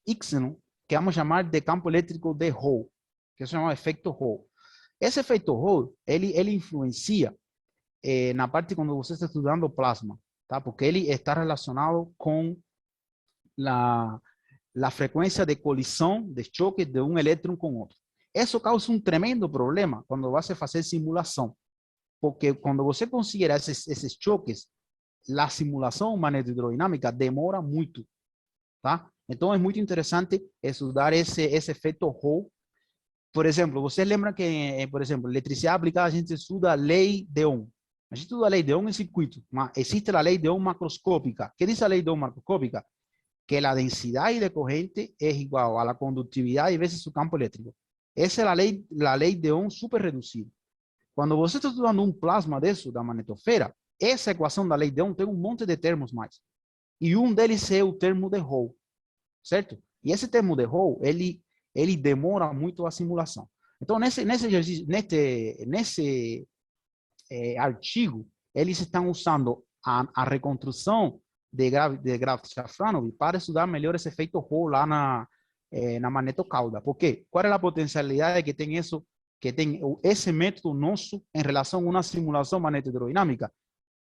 Y, que vamos chamar de campo elétrico de Hall, que se chama efeito Hall. Esse efeito Hall, ele influencia na parte quando você está estudando plasma, tá? Porque ele está relacionado com a frequência de colisão, de choque de um elétron com outro. Isso causa um tremendo problema quando você fazer simulação, porque quando você considera esses choques, a simulação magneto-hidrodinâmica demora muito, tá? Então é muito interessante estudar esse efeito Hall. Por exemplo, você lembra que, por exemplo, eletricidade aplicada, a gente estuda a lei de Ohm. A gente estuda a lei de Ohm em circuito, mas existe a lei de Ohm macroscópica. O que diz a lei de Ohm macroscópica? Que a densidade de corrente é igual a la condutividade vezes o campo elétrico. Essa é a lei de Ohm super reduzida. Quando você está estudando um plasma desse, da magnetosfera, essa equação da lei de Ohm tem um monte de termos mais. E um deles é o termo de Hall, certo? E esse termo de Hall, ele demora muito a simulação. Então, nesse artigo, eles estão usando a reconstrução de Graf-Shafranov para estudar melhor esse efeito Hall lá na magnetocauda. Por quê? Qual é a potencialidade que tem isso, que tem esse método nosso em relação a uma simulação magneto-hidrodinâmica?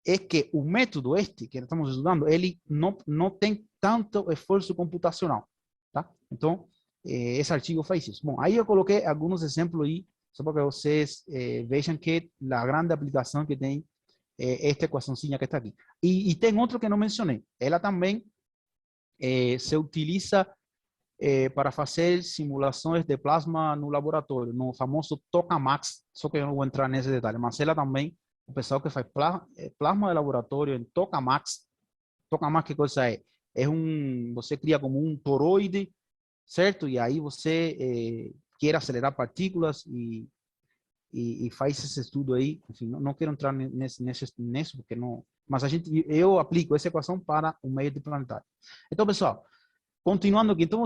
É que o método que estamos estudando, ele não tem tanto esforço computacional, tá? Então, esse artigo faz isso. Bom, aí eu coloquei alguns exemplos aí, só para que vocês vejam que a grande aplicação que tem esta equaçãozinha que está aqui. E tem outro que não mencionei. Ela também se utiliza para fazer simulações de plasma no laboratório, no famoso Tokamak, só que eu não vou entrar nesse detalhe, mas ela também, o pessoal que faz plasma de laboratório em Tokamak, que coisa é? Você cria como um toroide, certo? E aí você quer acelerar partículas e faz esse estudo aí. Enfim, não quero entrar nisso porque não. Mas eu aplico essa equação para o meio interplanetário. Então, pessoal, continuando aqui, então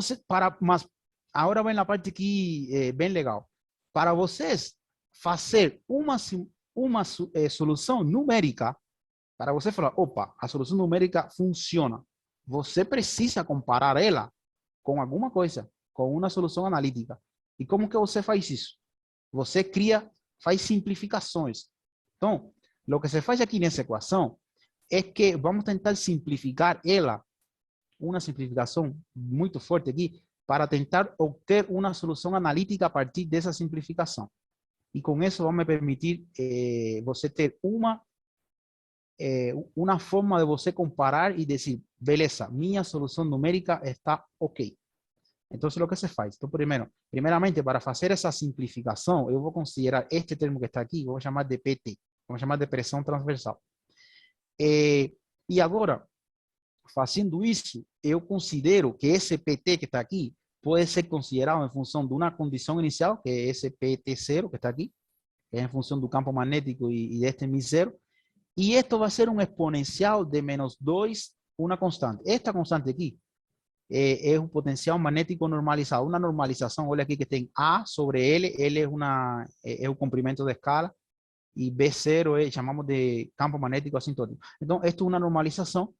mas agora vem a parte aqui bem legal. Para vocês fazer uma solução numérica, para você falar, opa, a solução numérica funciona, você precisa comparar ela com alguma coisa, com uma solução analítica. E como que você faz isso? Você faz simplificações. Então, o que se faz aqui nessa equação é que vamos tentar simplificar ela, uma simplificação muito forte aqui, para tentar obter uma solução analítica a partir dessa simplificação. E com isso vai me permitir você ter uma forma de você comparar e dizer, beleza, minha solução numérica está ok. Então, o que se faz? Então, primeiramente, para fazer essa simplificação, eu vou considerar este termo que está aqui, vou chamar de PT, vamos chamar de pressão transversal. E agora, fazendo isso, eu considero que esse PT que está aqui pode ser considerado em função de uma condição inicial, que é esse PT0 que está aqui, que é em função do campo magnético e deste μ0, e isto vai ser um exponencial de -2, uma constante. Esta constante aqui é um potencial magnético normalizado, uma normalização, olha aqui que tem A sobre L é o comprimento da escala, e B0 chamamos de campo magnético assintótico. Então, isto é uma normalização,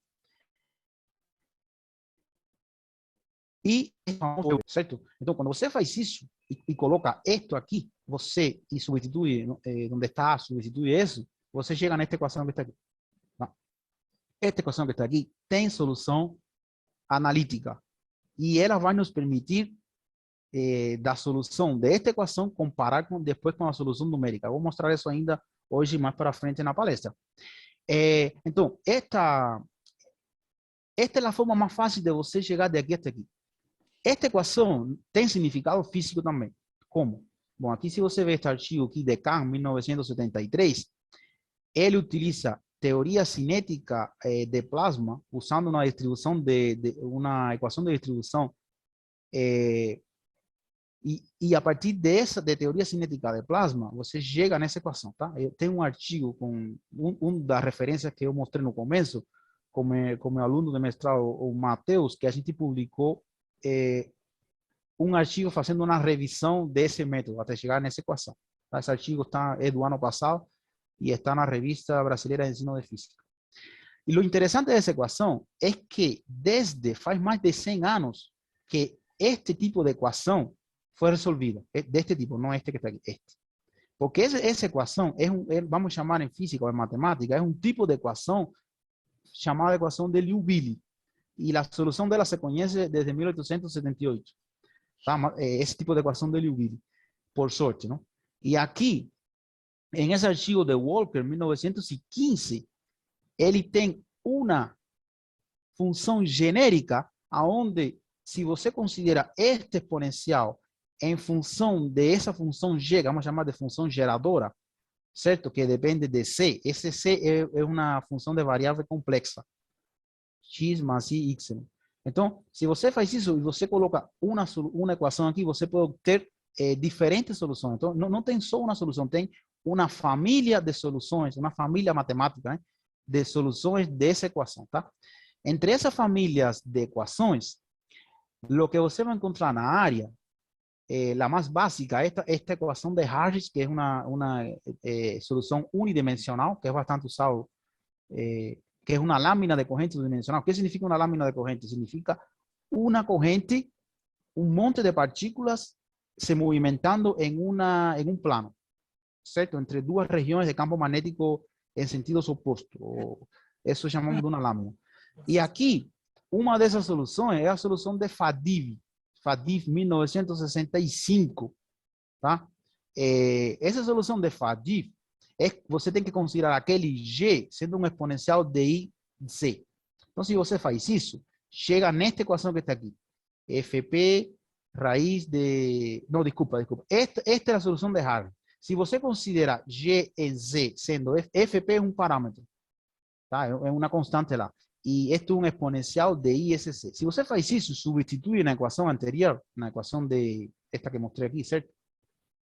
e certo? Então, quando você faz isso e coloca isto aqui, e substitui onde está, substitui isso, você chega nesta equação que está aqui. Esta equação que está aqui tem solução analítica. e ela vai nos permitir da solução desta equação comparar depois com a solução numérica. Eu vou mostrar isso ainda hoje mais para frente na palestra. Então, esta é a forma mais fácil de você chegar de aqui até aqui. Esta equação tem significado físico também. Como? Bom, aqui se você vê este artigo aqui de Kahn, 1973, ele utiliza teoria cinética de plasma usando uma distribuição uma equação de distribuição e a partir de teoria cinética de plasma, você chega nessa equação, tá? Eu tenho um artigo com das referências que eu mostrei no começo, como aluno de mestrado, o Matheus, que a gente publicou um artigo fazendo uma revisão desse método até chegar nessa equação. Tá? Esse artigo é do ano passado e está na Revista Brasileira de Ensino de Física. E o interessante dessa equação é que faz mais de 100 anos que este tipo de equação foi resolvida. Deste tipo, não este que está aqui, este. Porque essa equação, vamos chamar em física ou em matemática, é um tipo de equação chamada equação de Liouville. E a solução dela se conhece desde 1878. Tá? Esse tipo de equação de Liouville, por sorte, não? E aqui, em esse artigo de Walker, 1915, ele tem uma função genérica, aonde, se você considera este exponencial em função dessa função g, vamos chamar de função geradora, certo? Que depende de c. Esse c é uma função de variável complexa, x mais y. Então, se você faz isso e você coloca uma equação aqui, você pode obter diferentes soluções. Então, não tem só uma solução, tem uma família de soluções, uma família matemática, né, de soluções dessa equação, tá? Entre essas famílias de equações, o que você vai encontrar na área, la más básica, esta ecuación de Harris, que es una solución unidimensional, que es bastante usado, que es una lámina de corriente unidimensional. ¿Qué significa una lámina de corriente? Significa una corriente, un monte de partículas se movimentando en un plano, ¿cierto? Entre dos regiones de campo magnético en sentidos opuestos. Eso llamamos de una lámina. Y aquí, una de esas soluciones es la solución de Faddeev, 1965, tá? Essa solução de Faddeev você tem que considerar aquele G sendo um exponencial de I C. Então, se você faz isso, chega nesta equação que está aqui. FP raiz de... Não, desculpa. Esta é a solução de Harvey. Se você considerar G em Z sendo FP é um parâmetro, tá? É uma constante lá. E este é um exponencial de ISC. Se você faz isso, substitui na equação anterior, na equação esta que mostrei aqui, certo?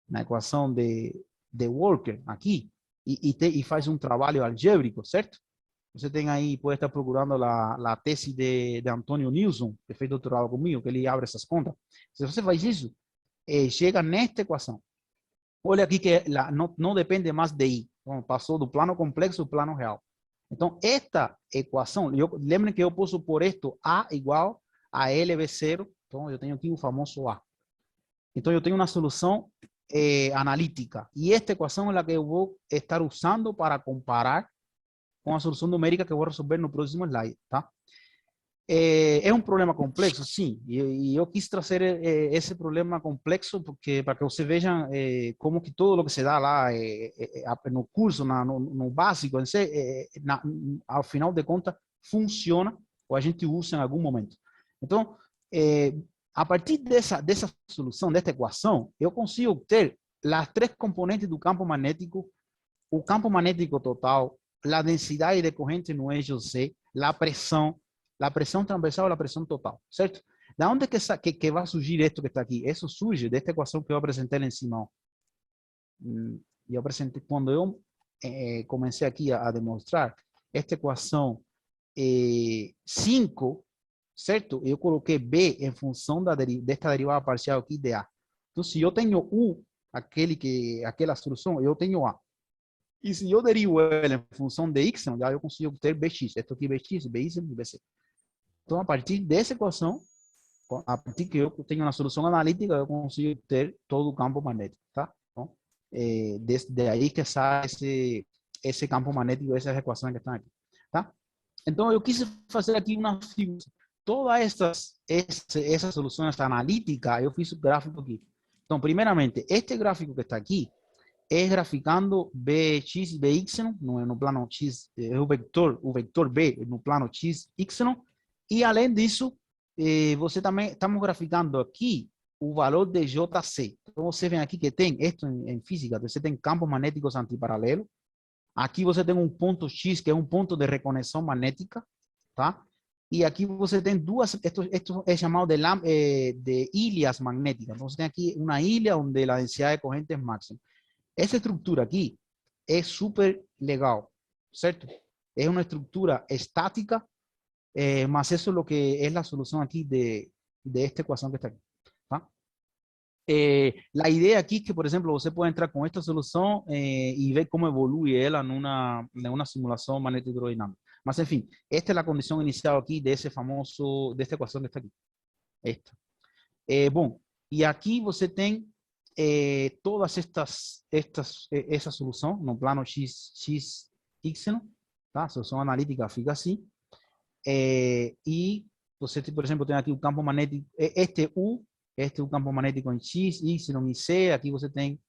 Na equação de Walker, aqui, e faz um trabalho algébrico, certo? Você tem aí, pode estar procurando a tese de Antônio Nilsson, que fez doutorado comigo, que ele abre essas contas. Se você faz isso, chega nesta equação. Olha aqui que não depende mais de I. Então, passou do plano complexo ao plano real. Então, esta equação, lembrem que eu posso pôr isto A igual a LB0. Então, eu tenho aqui o famoso A. Então, eu tenho uma solução analítica. E esta equação é a que eu vou estar usando para comparar com a solução numérica que eu vou resolver no próximo slide, tá? É um problema complexo, sim. E eu quis trazer esse problema complexo porque para que você veja como que tudo o que se dá lá no curso, no básico, ao final de contas, funciona ou a gente usa em algum momento. Então, a partir dessa solução, desta equação, eu consigo obter as três componentes do campo magnético, o campo magnético total, a densidade de corrente no eixo C, a pressão transversal e a pressão total, certo? Da onde que vai surgir isto que está aqui? Isso surge desta equação que eu apresentei lá em cima. Eu apresentei, quando eu comecei aqui a demonstrar, esta equação 5, certo? Eu coloquei B em função desta derivada parcial aqui de A. Então, se eu tenho U, aquela solução, eu tenho A. E se eu derivo ela em função de Y, já eu consigo obter BX. Isto aqui BX, BY e BC. Então, a partir dessa equação, a partir que eu tenho uma solução analítica, eu consigo ter todo o campo magnético, tá? Então, desde aí que sai esse campo magnético, essas equações que estão aqui, tá? Então, eu quis fazer aqui uma figura todas essas soluções analíticas, eu fiz o gráfico aqui. Então, primeiramente, este gráfico que está aqui é graficando Bx e By no plano X, o vector B no plano X, Y, e além disso, você também, estamos graficando aqui o valor de JC. Então, você vê aqui que tem, esto em física, você tem campos magnéticos antiparalelos. Aqui você tem um ponto X, que é um ponto de reconexão magnética, tá? E aqui você tem duas, esto é chamado de ilhas magnéticas. Então, você tem aqui uma ilha onde a densidade de corrente é máxima. Essa estrutura aqui é super legal, certo? É uma estrutura estática, mas isso é o que é a solução aqui de esta equação que está aqui, tá? A ideia aqui é que, por exemplo, você pode entrar com esta solução e ver como evolui ela numa simulação magnética hidrodinâmica. Mas, enfim, esta é a condição inicial aqui dessa equação que está aqui. Esta. Bom, e aqui você tem todas essa solução no plano X, Y, tá? A solução analítica fica assim. E você, por exemplo, tem aqui o campo magnético, este é o campo magnético em X, Y e C. Aqui você tem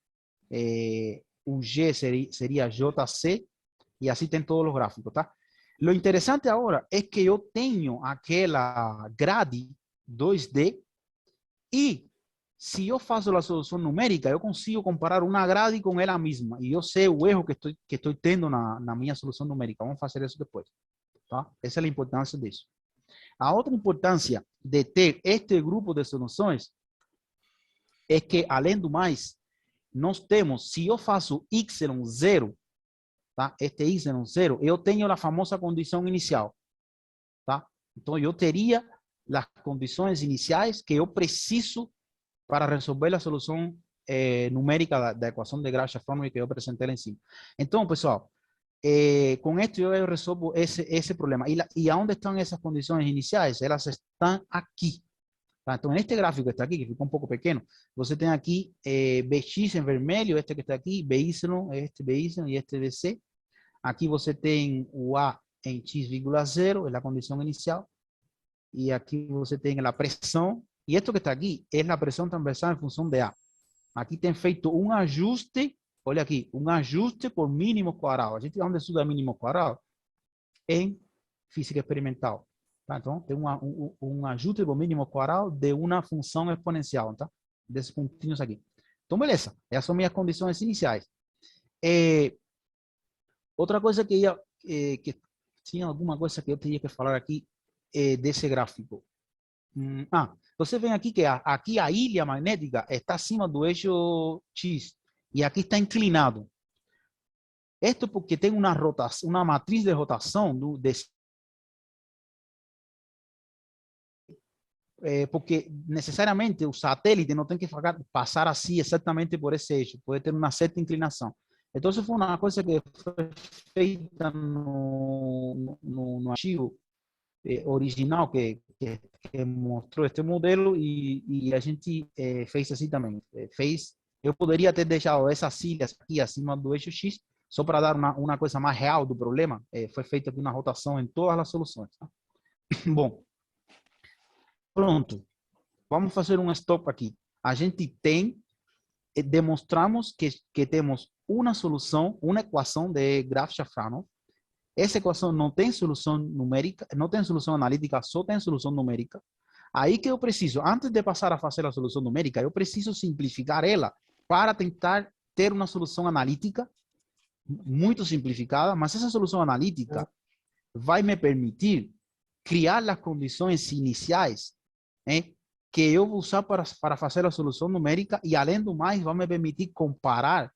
o G seria JC, e assim tem todos os gráficos, tá? Lo interessante agora é que eu tenho aquela grade 2D e se eu faço a solução numérica, eu consigo comparar uma grade com ela mesma e eu sei o erro que estou tendo na minha solução numérica. Vamos fazer isso depois, tá? Essa é a importância disso. A outra importância de ter este grupo de soluções é que, além do mais, nós temos, se eu faço y0, tá? Este y0, eu tenho a famosa condição inicial, tá? Então, eu teria as condições iniciais que eu preciso para resolver a solução numérica da equação de Grasha-Frommel que eu apresentei lá em cima. Então, pessoal, com esto eu resolvo esse problema. E aonde estão essas condições iniciais? Elas estão aqui. Tá? Então, neste gráfico que está aqui, que ficou um pouco pequeno, você tem aqui Bx em vermelho, este que está aqui, By, este By e este Bc. Aqui você tem o A em x,0, é a condição inicial. E aqui você tem a pressão. E isto que está aqui é a pressão transversal em função de A. Aqui tem feito um ajuste, olha aqui, um ajuste por mínimo quadrado. A gente onde estuda mínimo quadrado? Em física experimental. Tá? Então, tem um ajuste por mínimo quadrado de uma função exponencial, tá? Desses pontinhos aqui. Então, beleza. Essas são minhas condições iniciais. Outra coisa que tinha alguma coisa que eu teria que falar aqui desse gráfico. Você vê aqui que aqui a ilha magnética está acima do eixo X e aqui está inclinado. Isto porque tem uma rotação, uma matriz de rotação porque necessariamente o satélite não tem que passar assim exatamente por esse eixo, pode ter uma certa inclinação. Então, isso foi uma coisa que foi feita no artigo original que mostrou este modelo e a gente fez assim também. Eu poderia ter deixado essas ilhas aqui acima do eixo X só para dar uma coisa mais real do problema. Foi feita aqui uma rotação em todas as soluções. Tá? Bom, pronto. Vamos fazer um stop aqui. A gente demonstramos que temos uma solução, uma equação de Graf-Shafranov. Essa equação não tem solução numérica, não tem solução analítica, só tem solução numérica. Aí que eu preciso, antes de passar a fazer a solução numérica, eu preciso simplificar ela para tentar ter uma solução analítica muito simplificada, mas essa solução analítica vai me permitir criar as condições iniciais que eu vou usar para fazer a solução numérica e, além do mais, vai me permitir comparar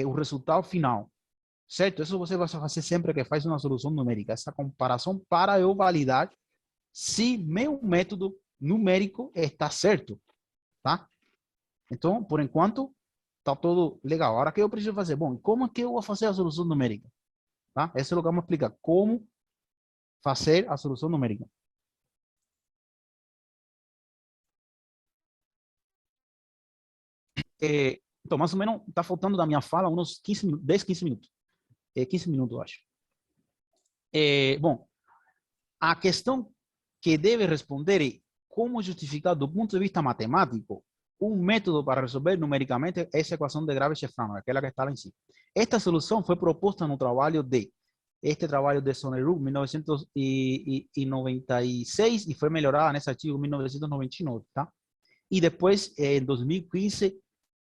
o resultado final. Certo? Isso você vai fazer sempre que faz uma solução numérica. Essa comparação para eu validar se meu método numérico está certo. Tá? Então, por enquanto, está tudo legal. Agora, o que eu preciso fazer? Bom, como é que eu vou fazer a solução numérica? Tá? Isso é o que vamos explicar. Como fazer a solução numérica. Então, mais ou menos, está faltando da minha fala uns 10, 15 minutos. 15 minutos, eu acho. Bom, a questão que debe responder es cómo justificar, do punto de vista matemático, un método para resolver numéricamente esa ecuación de Graves-Shefranov, que es la que está lá en sí. Esta solución fue propuesta en un trabajo de Sonnerup, 1996, y fue mejorada en ese archivo en 1999, tá? Y después, en 2015,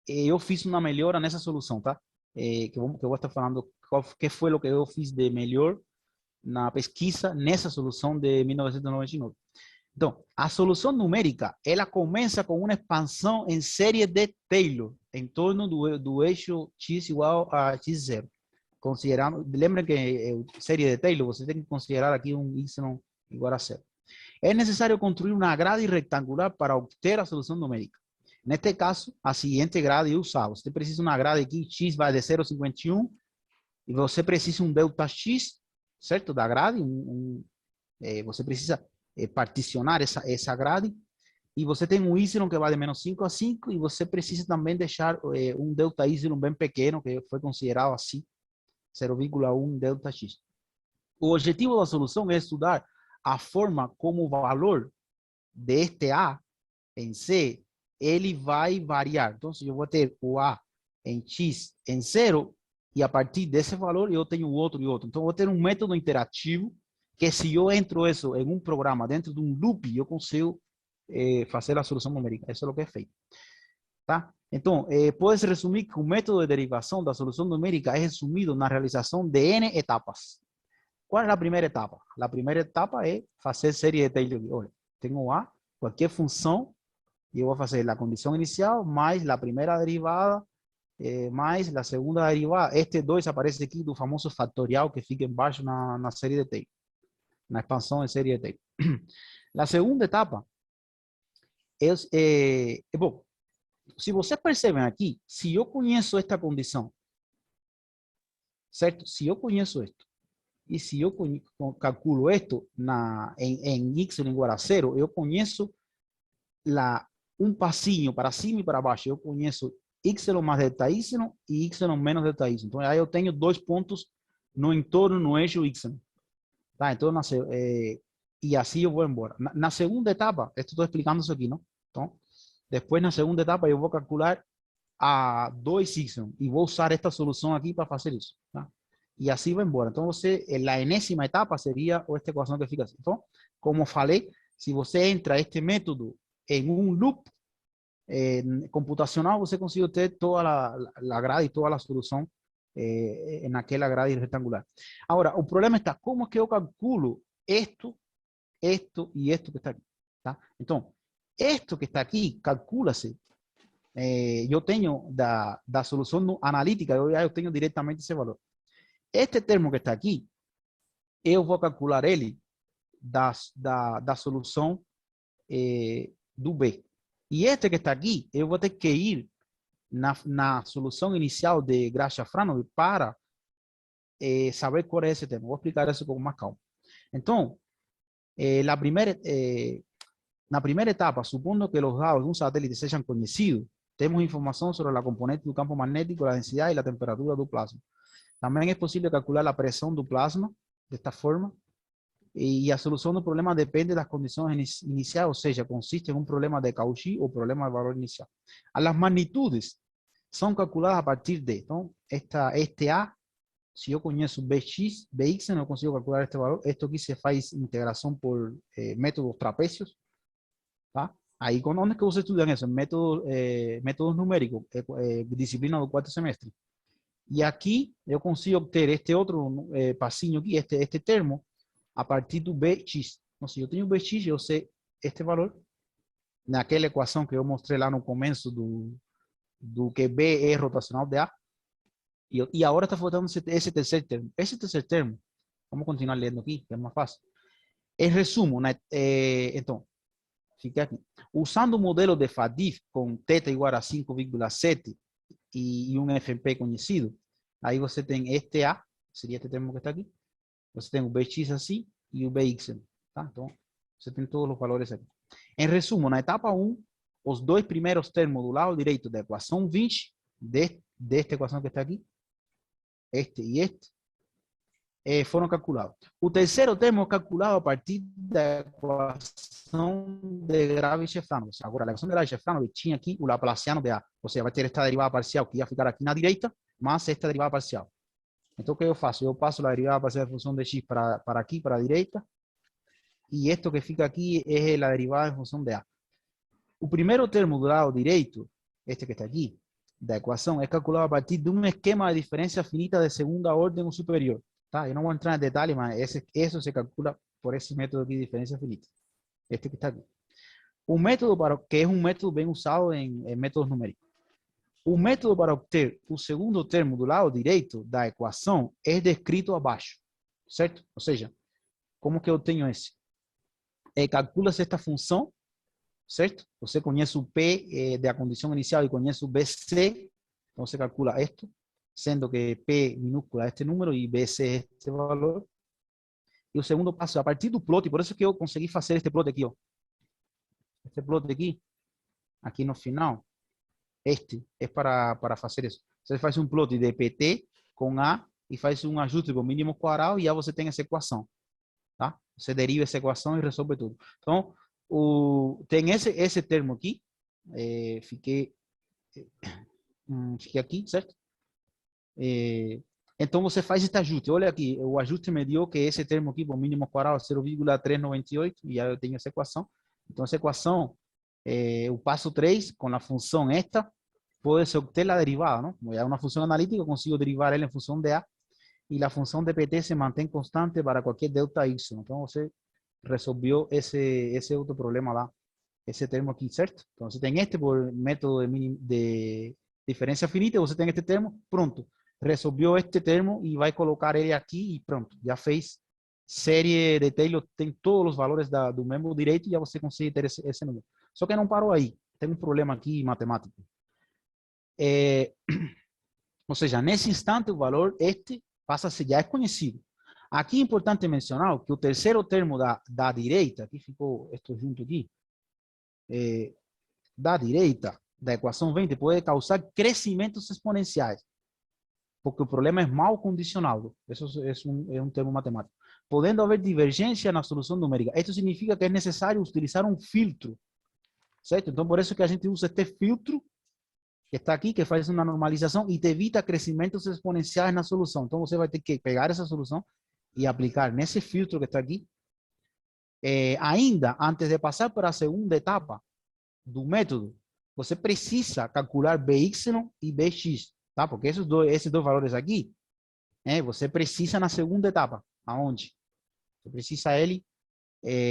yo fiz una mejora en esa solución, tá? Que voy a estar falando qué fue lo que yo fiz de mejor na pesquisa nessa solução de 1999. Então, a solução numérica, ela começa com uma expansão em série de Taylor, em torno do eixo x igual a x0. Considerando, lembrem que série de Taylor, você tem que considerar aqui um y igual a 0. É necessário construir uma grade retangular para obter a solução numérica. Neste caso, a seguinte grade é usada. Você precisa de uma grade aqui, x vai de 0,51, e você precisa um delta x, certo? Da grade, você precisa particionar essa grade, e você tem um y que vai de menos 5 a 5, e você precisa também deixar um delta y bem pequeno, que foi considerado assim, 0,1 delta x. O objetivo da solução é estudar a forma como o valor deste A em C, ele vai variar. Então, eu vou ter o A em x em 0, e a partir desse valor eu tenho outro e outro. Então, eu vou ter um método interativo que, se eu entro isso em um programa, dentro de um loop, eu consigo fazer a solução numérica. Isso é o que é feito. Tá? Então, pode-se resumir que o método de derivação da solução numérica é resumido na realização de N etapas. Qual é a primeira etapa? A primeira etapa é fazer série de Taylor. Olha, tenho A, qualquer função, e eu vou fazer a condição inicial, mais a primeira derivada, mais a segunda derivada. Este 2 aparece aqui do famoso fatorial que fica embaixo na série de Taylor, na expansão de série de Taylor. A segunda etapa bom, se vocês percebem aqui, se eu conheço esta condição, certo? Se eu conheço isto, e se eu calculo isto em y igual a 0, eu conheço um passinho para cima e para baixo. Eu conheço y mais delta y e y menos delta y. Então, aí eu tenho dois pontos no entorno, no eixo y. Tá? Então, e assim eu vou embora. Na segunda etapa, estou explicando isso aqui, não? Então, depois, na segunda etapa, eu vou calcular a 2y e vou usar esta solução aqui para fazer isso. Tá? E assim vai embora. Então, a enésima etapa seria esta equação que fica assim. Então, como falei, se você entra este método em um loop computacional, você consegue ter toda a grade e toda a solução naquela grade retangular. Agora, o problema está, como é que eu calculo esto e esto que está aqui? Tá? Então, esto que está aqui, calcula-se. Eu tenho da solução analítica, eu tenho diretamente esse valor. Este termo que está aqui, eu vou calcular ele da solução do B. E este que está aqui, eu vou ter que ir na solução inicial de Graves-Shefranov para saber qual é esse termo. Vou explicar isso com mais calma. Então, na primeira etapa, supondo que os dados de um satélite sejam conhecidos, temos informação sobre a componente do campo magnético, a densidade e a temperatura do plasma. Também é possível calcular a pressão do plasma desta forma, e a solução do problema depende das condições iniciais, ou seja, consiste em um problema de Cauchy ou problema de valor inicial. As magnitudes são calculadas a partir de, então, este A, se eu conheço Bx, Bx, eu consigo calcular este valor. Isto aqui se faz integração por métodos trapézios. Tá? Aí, onde é que você estuda isso? Métodos numéricos, disciplina do quarto semestre. E aqui eu consigo obter este outro passinho aqui, este termo, a partir do Bx. Então, se eu tenho Bx, eu sei este valor, naquela equação que eu mostrei lá no começo do que B é rotacional de A. E agora está faltando esse terceiro termo. Esse terceiro termo, vamos continuar lendo aqui, que é mais fácil. Em resumo, então, fica aqui. Usando o modelo de Faddeev com θ igual a 5,7 e um FP conhecido, aí você tem este A, seria este termo que está aqui. Você tem o Bx assim e o Bx. Tá? Então, você tem todos os valores aqui. Em resumo, na etapa 1, os dois primeiros termos do lado direito da equação 20, desta equação que está aqui, este e este, foram calculados. O terceiro termo é calculado a partir da equação de Grave-Shevdanov. Agora, a equação de Grave-Shevdanov tinha aqui o Laplaciano de A. Ou seja, vai ter esta derivada parcial que ia ficar aqui na direita, mais esta derivada parcial. Então, o que eu faço? Eu passo a derivada parcial da função de x para aqui, para a direita, e esto que fica aqui é a derivada em função de A. O primeiro termo do lado direito, este que está aqui, da equação, é calculado a partir de um esquema de diferença finita de segunda ordem ou superior. Tá? Eu não vou entrar em detalhe, mas isso se calcula por esse método aqui de diferença finita. Este que está aqui. O método que é um método bem usado em métodos numéricos. O método para obter o segundo termo do lado direito da equação é descrito abaixo, certo? Ou seja, como que eu tenho esse? Calcula-se esta função, certo? Você conhece o P da condição inicial e conhece o BC, então você calcula isto, sendo que P minúscula é este número e BC é este valor. E o segundo passo, a partir do plot, por isso que eu consegui fazer este plot aqui, ó. Este plot aqui no final, este é para fazer isso. Você faz um plot de PT com A e faz um ajuste com mínimo quadrado e já você tem essa equação. Tá? Você deriva essa equação e resolve tudo. Então, tem esse termo aqui. Fiquei aqui, certo? Então, você faz este ajuste. Olha aqui, o ajuste me deu que esse termo aqui, por mínimo quadrado, 0,398, e já eu tenho essa equação. Então, essa equação, o passo 3, com a função esta, pode-se obter a derivada, não? Como é uma função analítica, eu consigo derivar ela em função de A, e a função de PT se mantém constante para qualquer delta y. Então, você resolveu esse outro problema lá, esse termo aqui, certo? Então, você tem este por método de diferença finita, você tem este termo, pronto. Resolveu este termo e vai colocar ele aqui e pronto. Já fez série de Taylor, tem todos os valores do mesmo direito e já você consegue ter esse número. Só que não parou aí. Tem um problema aqui matemático. Ou seja, nesse instante o valor este passa a ser, já é conhecido. Aqui é importante mencionar que o terceiro termo da direita, aqui ficou esto junto aqui, da direita da equação 20 pode causar crescimentos exponenciais, porque o problema é mal condicionado. Isso é um termo matemático. Podendo haver divergência na solução numérica. Isso significa que é necessário utilizar um filtro, certo? Então, por isso que a gente usa este filtro que está aqui, que faz uma normalização e te evita crescimentos exponenciais na solução. Então, você vai ter que pegar essa solução e aplicar nesse filtro que está aqui. Ainda, antes de passar para a segunda etapa do método, você precisa calcular By e Bx, tá? Porque esses dois valores aqui, você precisa na segunda etapa. Aonde? Você precisa ele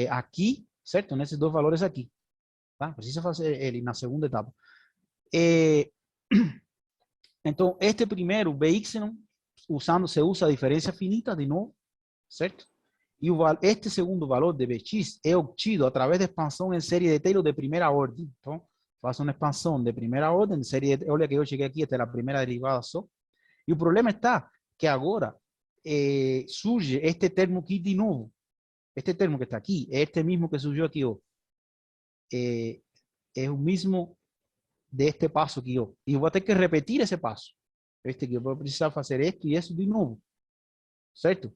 aqui, certo? Nesses dois valores aqui. Tá? Precisa fazer ele na segunda etapa. Então, este primeiro, By, se usa a diferença finita de novo, certo? E este segundo valor de Bx é obtido através de expansão em série de Taylor de primeira ordem. Então, faço uma expansão de primeira ordem, olha que eu cheguei aqui, esta é a primeira derivada só. E o problema está que agora surge este termo aqui de novo. Este termo que está aqui é este mesmo que surgiu aqui, ó. É o mesmo deste passo aqui, ó. E eu vou ter que repetir esse passo. Este que eu vou precisar fazer isto e isso de novo. Certo?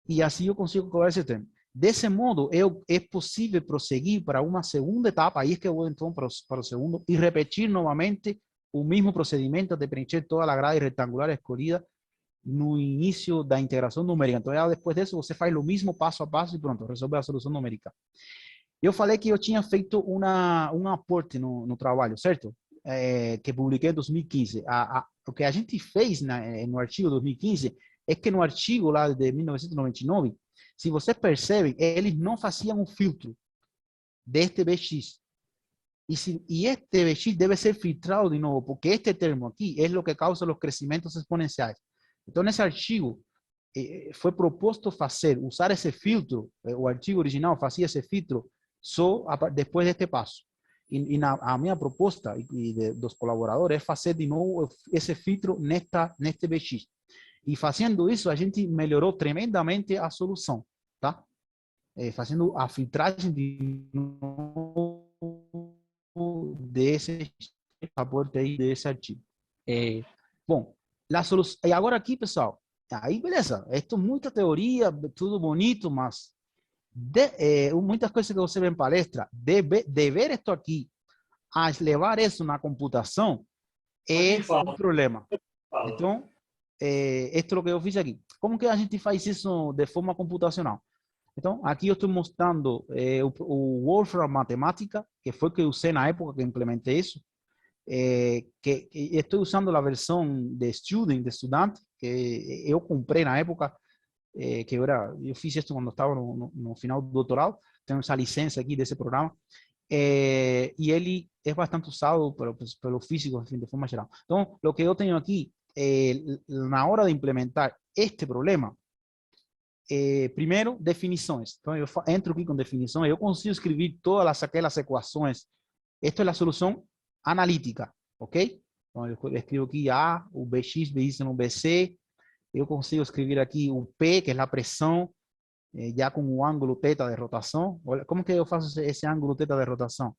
E assim eu consigo colocar esse termo. Desse modo, é possível prosseguir para uma segunda etapa, aí é que eu vou então para o segundo, e repetir novamente o mesmo procedimento de preencher toda a grade retangular escolhida no início da integração numérica. Então, depois disso, você faz o mesmo passo a passo e pronto, resolve a solução numérica. Eu falei que eu tinha feito um aporte no trabalho, certo? Que publiquei em 2015. O que a gente fez no artigo 2015 é que no artigo lá de 1999, se você percebe, eles não faziam um filtro deste Bx. E este Bx deve ser filtrado de novo, porque este termo aqui é o que causa os crescimentos exponenciais. Então, nesse artigo, foi proposto usar esse filtro, o artigo original fazia esse filtro só depois deste passo. E a minha proposta dos colaboradores é fazer de novo esse filtro neste Bx. E fazendo isso, a gente melhorou tremendamente a solução, tá? Fazendo a filtragem de novo desse aporte aí desse artigo. Bom, e agora aqui, pessoal, Aí, beleza. Esto é muita teoria, tudo bonito, mas muitas coisas que você vê em palestra, de ver esto aqui, a levar isso na computação, é um problema. Então, esto é o que eu fiz aqui. Como que a gente faz isso de forma computacional? Então, aqui eu estou mostrando o Wolfram Matemática, que foi o que eu usei na época que implementei isso. Que estou usando a versão de Student, de estudante, que eu comprei na época, que eu fiz isso quando estava no final do doutorado, tenho essa licença aqui desse programa, e ele é bastante usado pelo físico, enfim, de forma geral. Então, o que eu tenho aqui, na hora de implementar este problema, primeiro, definições. Então, eu entro aqui com definições, eu consigo escrever todas aquelas equações. Esto é a solução analítica, ok? Então, eu escrevo aqui A, o Bx, By, Bc. Eu consigo escrever aqui o P, que é a pressão, já com o ângulo θ de rotação. Olha, como que eu faço esse ângulo θ de rotação?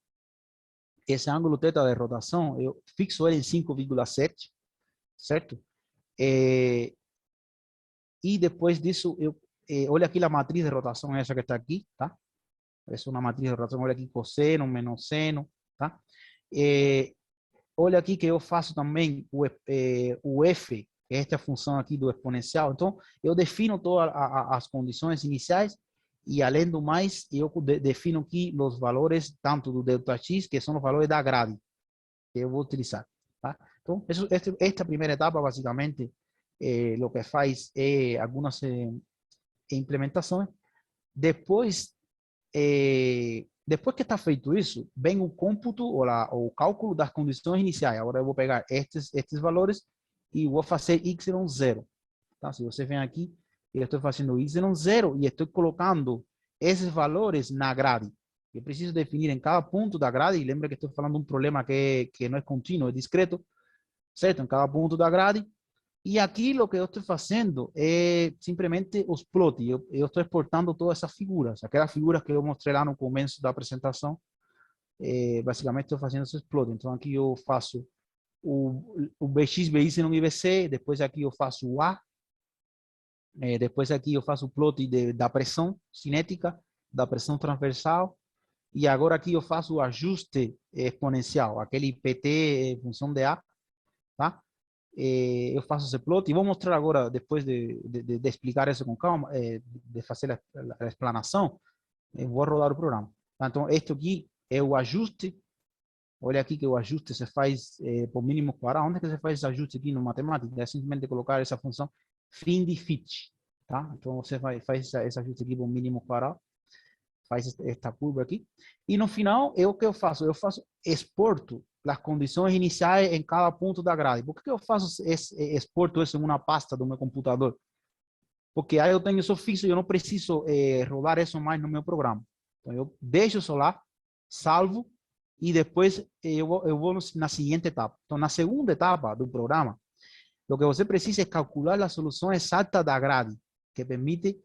Esse ângulo θ de rotação, eu fixo ele em 5,7, certo? E depois disso, olha aqui a matriz de rotação, essa que está aqui, tá? É uma matriz de rotação, olha aqui, cosseno, menos seno, tá? Olha aqui que eu faço também o f, que é esta função aqui do exponencial. Então, eu defino todas as condições iniciais e, além do mais, eu defino aqui os valores tanto do ΔX, que são os valores da grade, que eu vou utilizar. Tá? Então, esta primeira etapa, basicamente, o que faz é algumas implementações. Depois, depois que está feito isso, vem o cômputo ou o cálculo das condições iniciais. Agora eu vou pegar estes valores e vou fazer y0. Tá? Se você vem aqui, eu estou fazendo y0 e estou colocando esses valores na grade. Eu preciso definir em cada ponto da grade, e lembra que estou falando de um problema que não é contínuo, é discreto, certo? Em cada ponto da grade. E aqui o que eu estou fazendo é simplesmente os plots. Eu estou exportando todas essas figuras. Aquelas figuras que eu mostrei lá no começo da apresentação, basicamente estou fazendo esses plots. Então aqui eu faço o Bx, By, y, Bc. Depois aqui eu faço o A. Depois aqui eu faço o plot da pressão cinética, da pressão transversal. E agora aqui eu faço o ajuste exponencial, aquele PT em função de A, tá? Eu faço esse plot e vou mostrar agora, depois de explicar isso com calma, de fazer a explanação, eu vou rodar o programa. Então, este aqui é o ajuste. Olha aqui que o ajuste se faz por mínimo quadrado. Onde é que se faz esse ajuste aqui no matemática? É simplesmente colocar essa função find fit, tá? Então, você faz esse ajuste aqui por mínimo quadrado, faz esta curva aqui. E no final, o que eu faço? Eu faço exporto as condições iniciais em cada ponto da grade. Por que eu faço exporto isso em uma pasta do meu computador? Porque aí eu tenho isso fixo e eu não preciso rodar isso mais no meu programa. Então, eu deixo isso lá, salvo, e depois eu vou na seguinte etapa. Então, na segunda etapa do programa, o que você precisa é calcular a solução exata da grade, que permite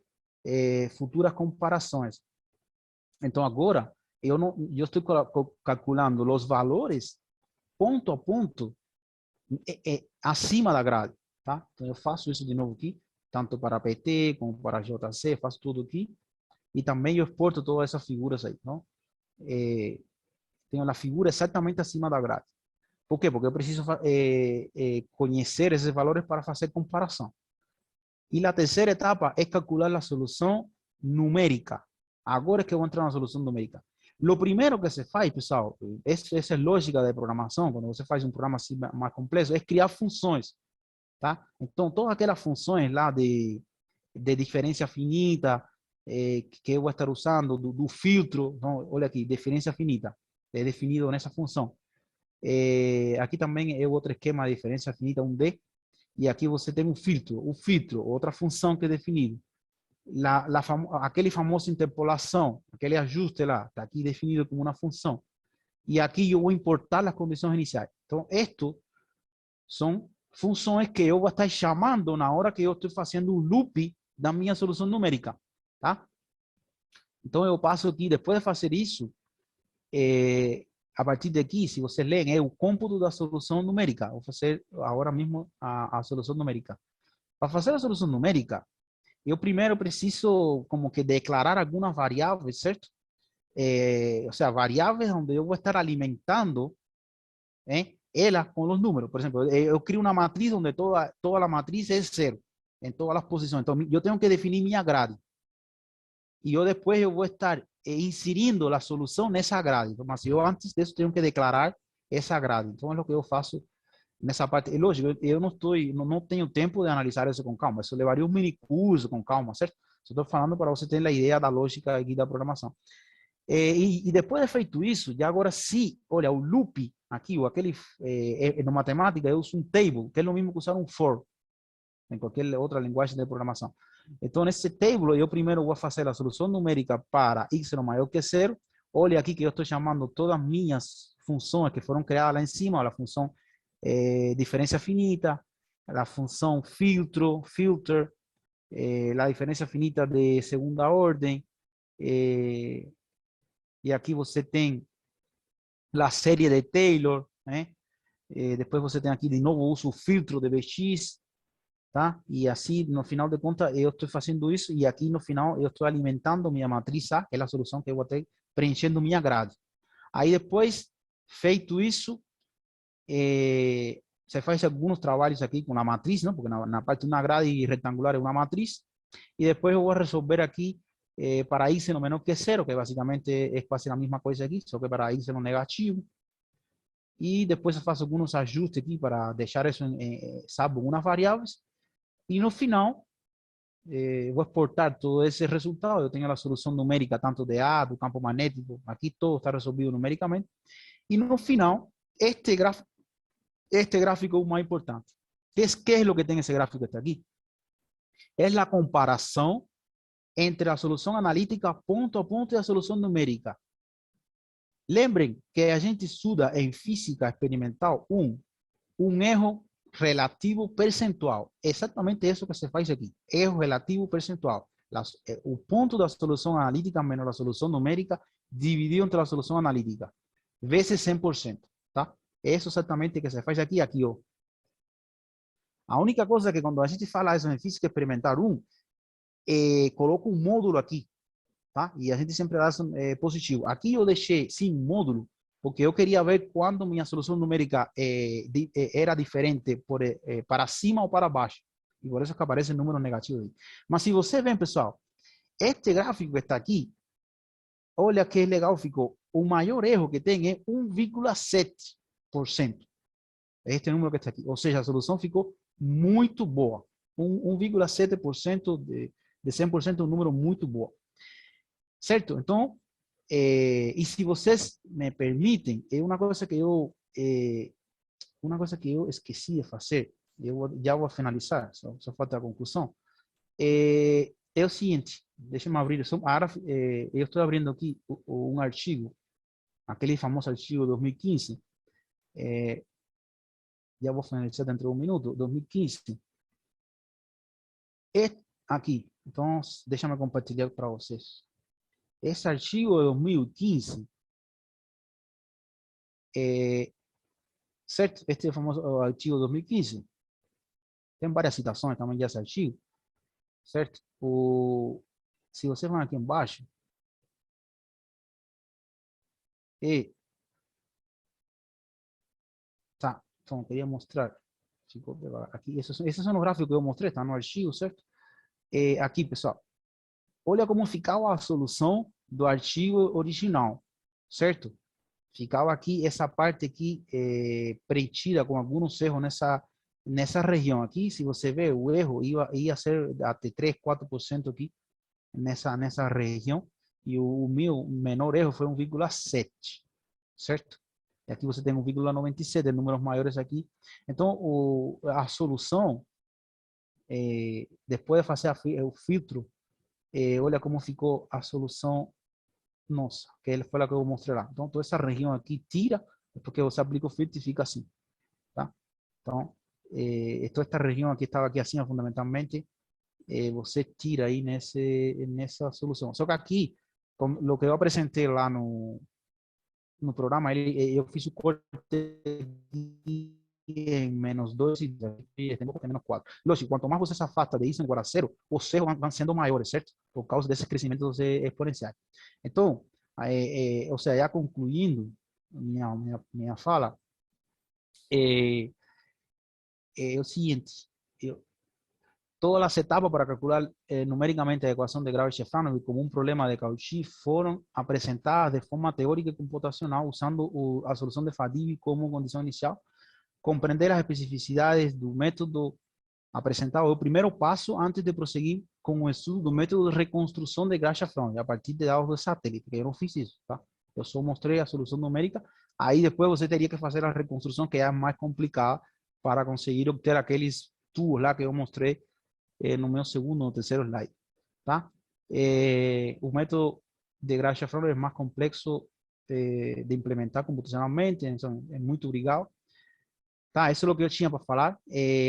futuras comparações. Então, agora, eu estou calculando os valores ponto a ponto acima da grade. Tá? Então, eu faço isso de novo aqui, tanto para PT como para JC, faço tudo aqui. E também eu exporto todas essas figuras aí. Não? Tenho a figura exatamente acima da grade. Por quê? Porque eu preciso conhecer esses valores para fazer comparação. E a terceira etapa é calcular a solução numérica. Agora é que eu vou entrar na solução numérica. O primeiro que se faz, pessoal, essa é lógica de programação, quando você faz um programa assim mais complexo, é criar funções. Tá? Então, todas aquelas funções lá de diferença finita, que eu vou estar usando, do filtro, então, olha aqui, diferença finita, é definido nessa função. Aqui também é outro esquema de diferença finita, 1D, e aqui você tem um filtro, o filtro, outra função que é definido. Aquele famoso interpolação, aquele ajuste lá, está aqui definido como uma função. E aqui eu vou importar as condições iniciais. Então, isto são funções que eu vou estar chamando na hora que eu estou fazendo o loop da minha solução numérica. Tá? Então, eu passo aqui, depois de fazer isso, a partir daqui, se vocês lerem, é o cômputo da solução numérica. Vou fazer agora mesmo a solução numérica. Para fazer a solução numérica, eu primeiro preciso como que declarar algumas variáveis, certo? Ou seja, variáveis onde eu vou estar alimentando elas com os números. Por exemplo, eu crio uma matriz onde toda a matriz é zero, em todas as posições. Então, eu tenho que definir minha grade. E eu depois eu vou estar inserindo a solução nessa grade. Então, mas eu antes disso tenho que declarar essa grade. Então, é o que eu faço nessa parte. E lógico, eu não tenho tempo de analisar isso com calma. Isso levaria um mini curso com calma, certo? Estou falando para você ter a ideia da lógica aqui da programação. E depois de feito isso, e agora sim, olha, o loop aqui, ou aquele, no matemática, eu uso um table, que é o mesmo que usar um for, em qualquer outra linguagem de programação. Então, nesse table, eu primeiro vou fazer a solução numérica para x maior que zero. Olha aqui que eu estou chamando todas as minhas funções que foram criadas lá em cima, a função diferença finita, a função filter, a diferença finita de segunda ordem, e aqui você tem a série de Taylor, né? Depois você tem aqui de novo o uso filtro de Bx, tá? E assim, no final de contas, eu estou fazendo isso e aqui no final eu estou alimentando minha matriz A, que é a solução que eu vou ter preenchendo minha grade. Aí depois, feito isso, você faz alguns trabalhos aqui com a matriz, não? Porque na parte de uma grade retangular é uma matriz. E depois eu vou resolver aqui para y no menor que zero, que basicamente é quase a mesma coisa aqui, só que para y no negativo. E depois eu faço alguns ajustes aqui para deixar isso salvo algumas variáveis. E no final, vou exportar todo esse resultado. Eu tenho a solução numérica tanto de A, do campo magnético, aqui todo está resolvido numericamente. E no final, este gráfico é o mais importante. ¿Qué es lo que tem esse gráfico que está aqui? É a comparação entre a solução analítica ponto a ponto e a solução numérica. Lembrem que a gente estuda em física experimental um erro relativo percentual. Exatamente isso que se faz aqui. Erro relativo percentual. O ponto da solução analítica menos a solução numérica dividido entre a solução analítica. Vezes 100%. Tá? Isso exatamente que se faz aqui, ó. A única coisa que quando a gente fala isso em física experimental 1, coloco um módulo aqui, tá? E a gente sempre dá positivo. Aqui eu deixei sem módulo, porque eu queria ver quando minha solução numérica era diferente para cima ou para baixo. E por isso que aparece o número negativo aí. Mas se você vê, pessoal, este gráfico que está aqui, olha que legal ficou. O maior erro que tem é 1,7%. Este número que está aqui. Ou seja, a solução ficou muito boa. 1,7% de 100% é um número muito bom. Certo? Então, e se vocês me permitem, é uma coisa que eu esqueci de fazer. Já vou finalizar, só falta a conclusão. É o seguinte, deixa eu abrir. Eu estou abrindo aqui um artigo, aquele famoso artigo 2015. Já vou finalizar dentro de um minuto. 2015. Aqui. Então, deixa-me compartilhar para vocês. Esse artigo de 2015, certo? Este famoso artigo de 2015, tem várias citações também desse artigo, certo? Se vocês vão aqui embaixo, tá, então eu queria mostrar, aqui, esses são os gráficos que eu mostrei, tá no artigo, certo? Aqui, pessoal, olha como ficava a solução do artigo original, certo? Ficava aqui, essa parte aqui preenchida com alguns erros nessa região aqui. Se você vê, o erro ia ser até 3, 4% aqui nessa região. E o meu menor erro foi 1,7, certo? E aqui você tem 1,97, números maiores aqui. Então, a solução, depois de fazer o filtro, olha como ficou a solução nossa, que foi a que eu mostrei lá. Então, toda essa região aqui tira, porque você aplica o filtro e fica assim, tá? Então, toda esta região aqui estava aqui assim, fundamentalmente, você tira aí nessa solução. Só que aqui, o que eu apresentei lá no programa, eu fiz o corte em -2 e tem um pouco -4. Lógico, quanto mais você se afasta de isso igual a zero, os erros vão sendo maiores, certo? Por causa desse crescimento exponencial. Então, ou seja, já concluindo minha fala, é o seguinte, todas as etapas para calcular numericamente a equação de Grave-Shefranov como um problema de Cauchy foram apresentadas de forma teórica e computacional usando a solução de Faddeev como condição inicial. Compreender as especificidades do método apresentado é o primeiro passo antes de prosseguir com o estudo do método de reconstrução de Grave-Shefranov a partir de dados de satélite, que eu não fiz isso, tá? Eu só mostrei a solução numérica, aí depois você teria que fazer a reconstrução, que é mais complicada, para conseguir obter aqueles tubos lá que eu mostrei no meu segundo ou terceiro slide, tá? O método de Grave-Shefranov é mais complexo de implementar computacionalmente, então é muito obrigado. Tá, isso é o que eu tinha para falar.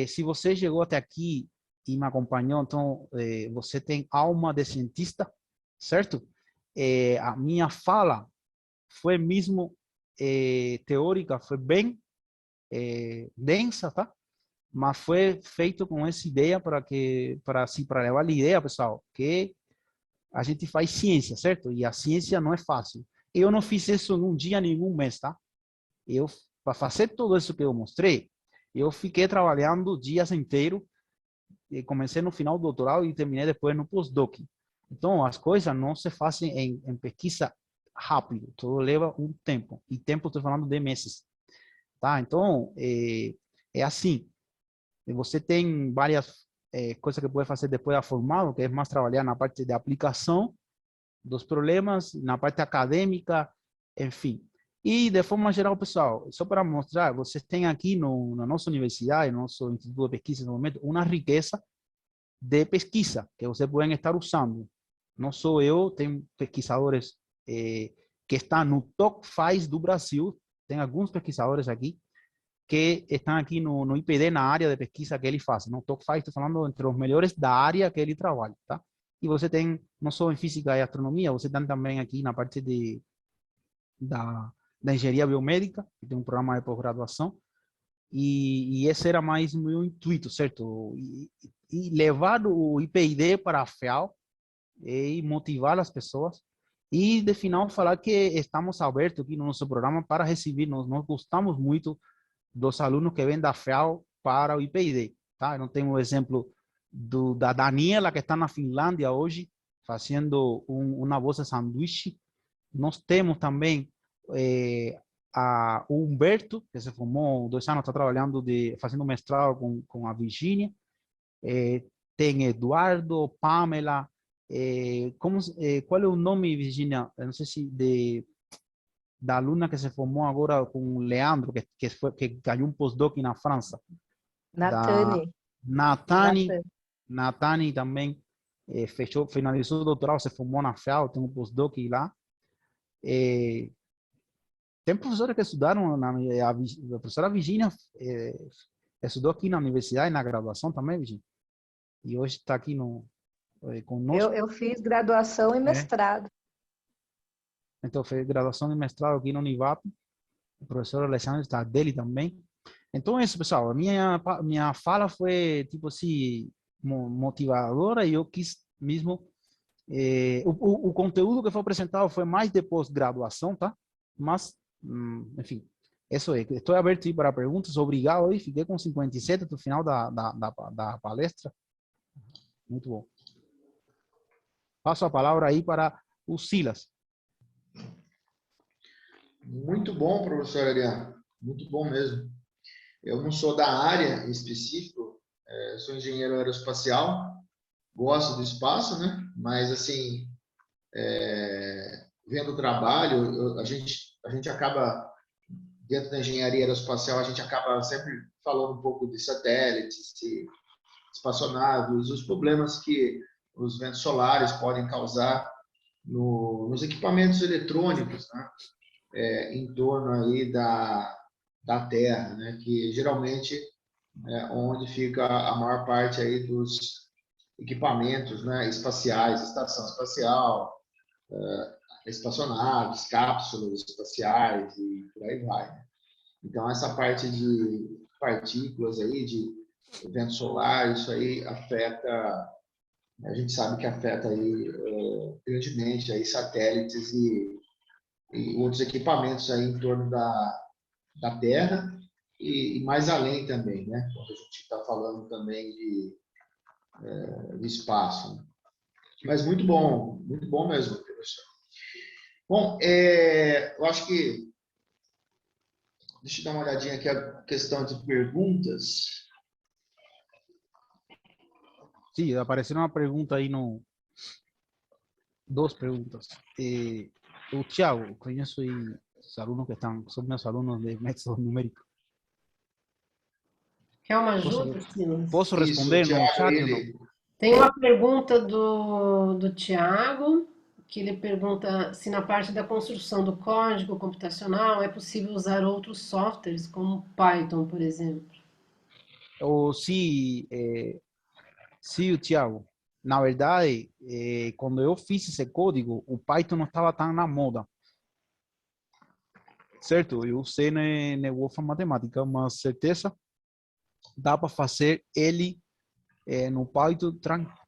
Se você chegou até aqui e me acompanhou, então você tem alma de cientista, certo? A minha fala foi mesmo teórica, foi bem densa, tá? Mas foi feito com essa ideia para levar a ideia, pessoal, que a gente faz ciência, certo? E a ciência não é fácil. Eu não fiz isso num dia, nenhum mês, tá? Para fazer tudo isso que eu mostrei, eu fiquei trabalhando dias inteiros, e comecei no final do doutorado e terminei depois no pós-doc. Então, as coisas não se fazem em pesquisa rápido, tudo leva um tempo, e tempo estou falando de meses, tá? Então, é assim, você tem várias coisas que pode fazer depois da formado, que é mais trabalhar na parte de aplicação dos problemas, na parte acadêmica, enfim. E, de forma geral, pessoal, só para mostrar, vocês têm aqui na nossa universidade, no nosso Instituto de Pesquisa, no momento, uma riqueza de pesquisa que vocês podem estar usando. Não sou eu, tem pesquisadores que estão no top 5 do Brasil, tem alguns pesquisadores aqui que estão aqui no IPD, na área de pesquisa que ele faz. No top 5, estou falando entre os melhores da área que ele trabalha, tá? E você tem, não só em física e astronomia, você tem também aqui na parte da engenharia biomédica, que tem um programa de pós-graduação, e esse era mais o meu intuito, certo? E levar o IPID para a FEAL e motivar as pessoas. E, de final, falar que estamos abertos aqui no nosso programa para receber. Nós gostamos muito dos alunos que vêm da FEAL para o IPID, tá? Eu tenho um exemplo da Daniela, que está na Finlândia hoje, fazendo uma bolsa sanduíche. Nós temos também o Humberto, que se formou 2 anos, está trabalhando, fazendo mestrado com a Virgínia. Tem Eduardo, Pamela, qual é o nome, Virgínia? Eu não sei se da aluna que se formou agora com o Leandro, que ganhou um pós-doc na França. Natane. Natane também finalizou o doutorado, se formou na FEAL, tem um pós-doc lá. Tem professores que estudaram, a professora Virginia estudou aqui na universidade, na graduação também, Virginia. E hoje está aqui conosco. Eu fiz graduação e mestrado. Então, fez graduação e mestrado aqui no Univap. O professor Alexandre está dele também. Então, é isso, pessoal. A minha fala foi, tipo assim, motivadora, e eu quis mesmo... o conteúdo que foi apresentado foi mais de pós-graduação, tá? Mas, enfim, isso é. Estou aberto aí para perguntas. Obrigado. E fiquei com 57 no final da palestra. Muito bom. Passo a palavra aí para o Silas. Muito bom, professor Ariano. Muito bom mesmo. Eu não sou da área em específico, sou engenheiro aeroespacial, gosto do espaço, né? Mas, assim, vendo o trabalho, a gente acaba, dentro da engenharia aeroespacial, a gente acaba sempre falando um pouco de satélites, de espaçonaves, os problemas que os ventos solares podem causar nos equipamentos eletrônicos, né? Em torno aí da Terra, né? Que geralmente é onde fica a maior parte aí dos equipamentos, né? Espaciais, estação espacial, espaçonaves, cápsulas espaciais e por aí vai, né? Então, essa parte de partículas aí, de vento solar, isso aí afeta, a gente sabe que afeta aí grandemente aí satélites e outros equipamentos aí em torno da Terra e mais além também, né? Quando a gente está falando também de espaço. Né? Mas muito bom mesmo, professor. Bom, eu acho que deixa eu dar uma olhadinha aqui a questão de perguntas. Sim, apareceu uma pergunta aí no... Duas perguntas. O Thiago, conheço aí os alunos que estão, são meus alunos de método numérico. Quer uma Posso, ajuda, Silas? posso Isso, o responder no Thiago, chat ou não? ele... Tem uma pergunta do Tiago, que ele pergunta se na parte da construção do código computacional é possível usar outros softwares, como Python, por exemplo. Ou se, sim, Thiago, na verdade, quando eu fiz esse código, o Python não estava tão na moda, certo? Eu usei na Wolfram Matemática, mas certeza dá para fazer ele no Python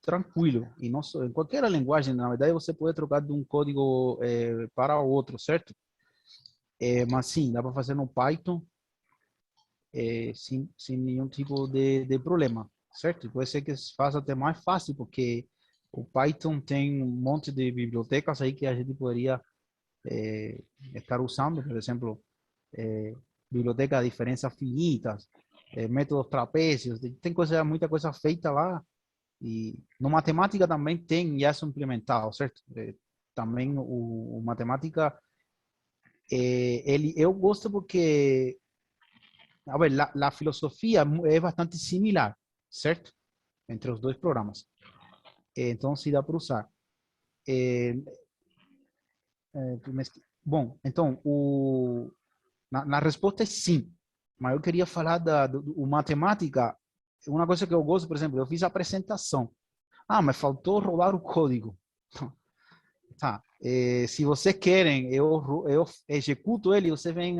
tranquilo. E não só, em qualquer linguagem, na verdade, você pode trocar de um código para outro, certo? Mas sim, dá para fazer no Python sem nenhum tipo de problema, certo? Pode ser que faça até mais fácil, porque o Python tem um monte de bibliotecas aí que a gente poderia estar usando, por exemplo, biblioteca de diferenças finitas, métodos trapézios, tem muita coisa feita lá. E no matemática também tem isso implementado, certo? Também o matemática, eu gosto porque, a ver, a filosofia é bastante similar, certo? Entre os dois programas. Então, se dá para usar. Eh, Bom, então, na resposta é sim. Mas eu queria falar do matemática. Uma coisa que eu gosto, por exemplo, eu fiz a apresentação. Ah, mas faltou rolar o código. Tá. Se vocês querem, eu executo ele, você vem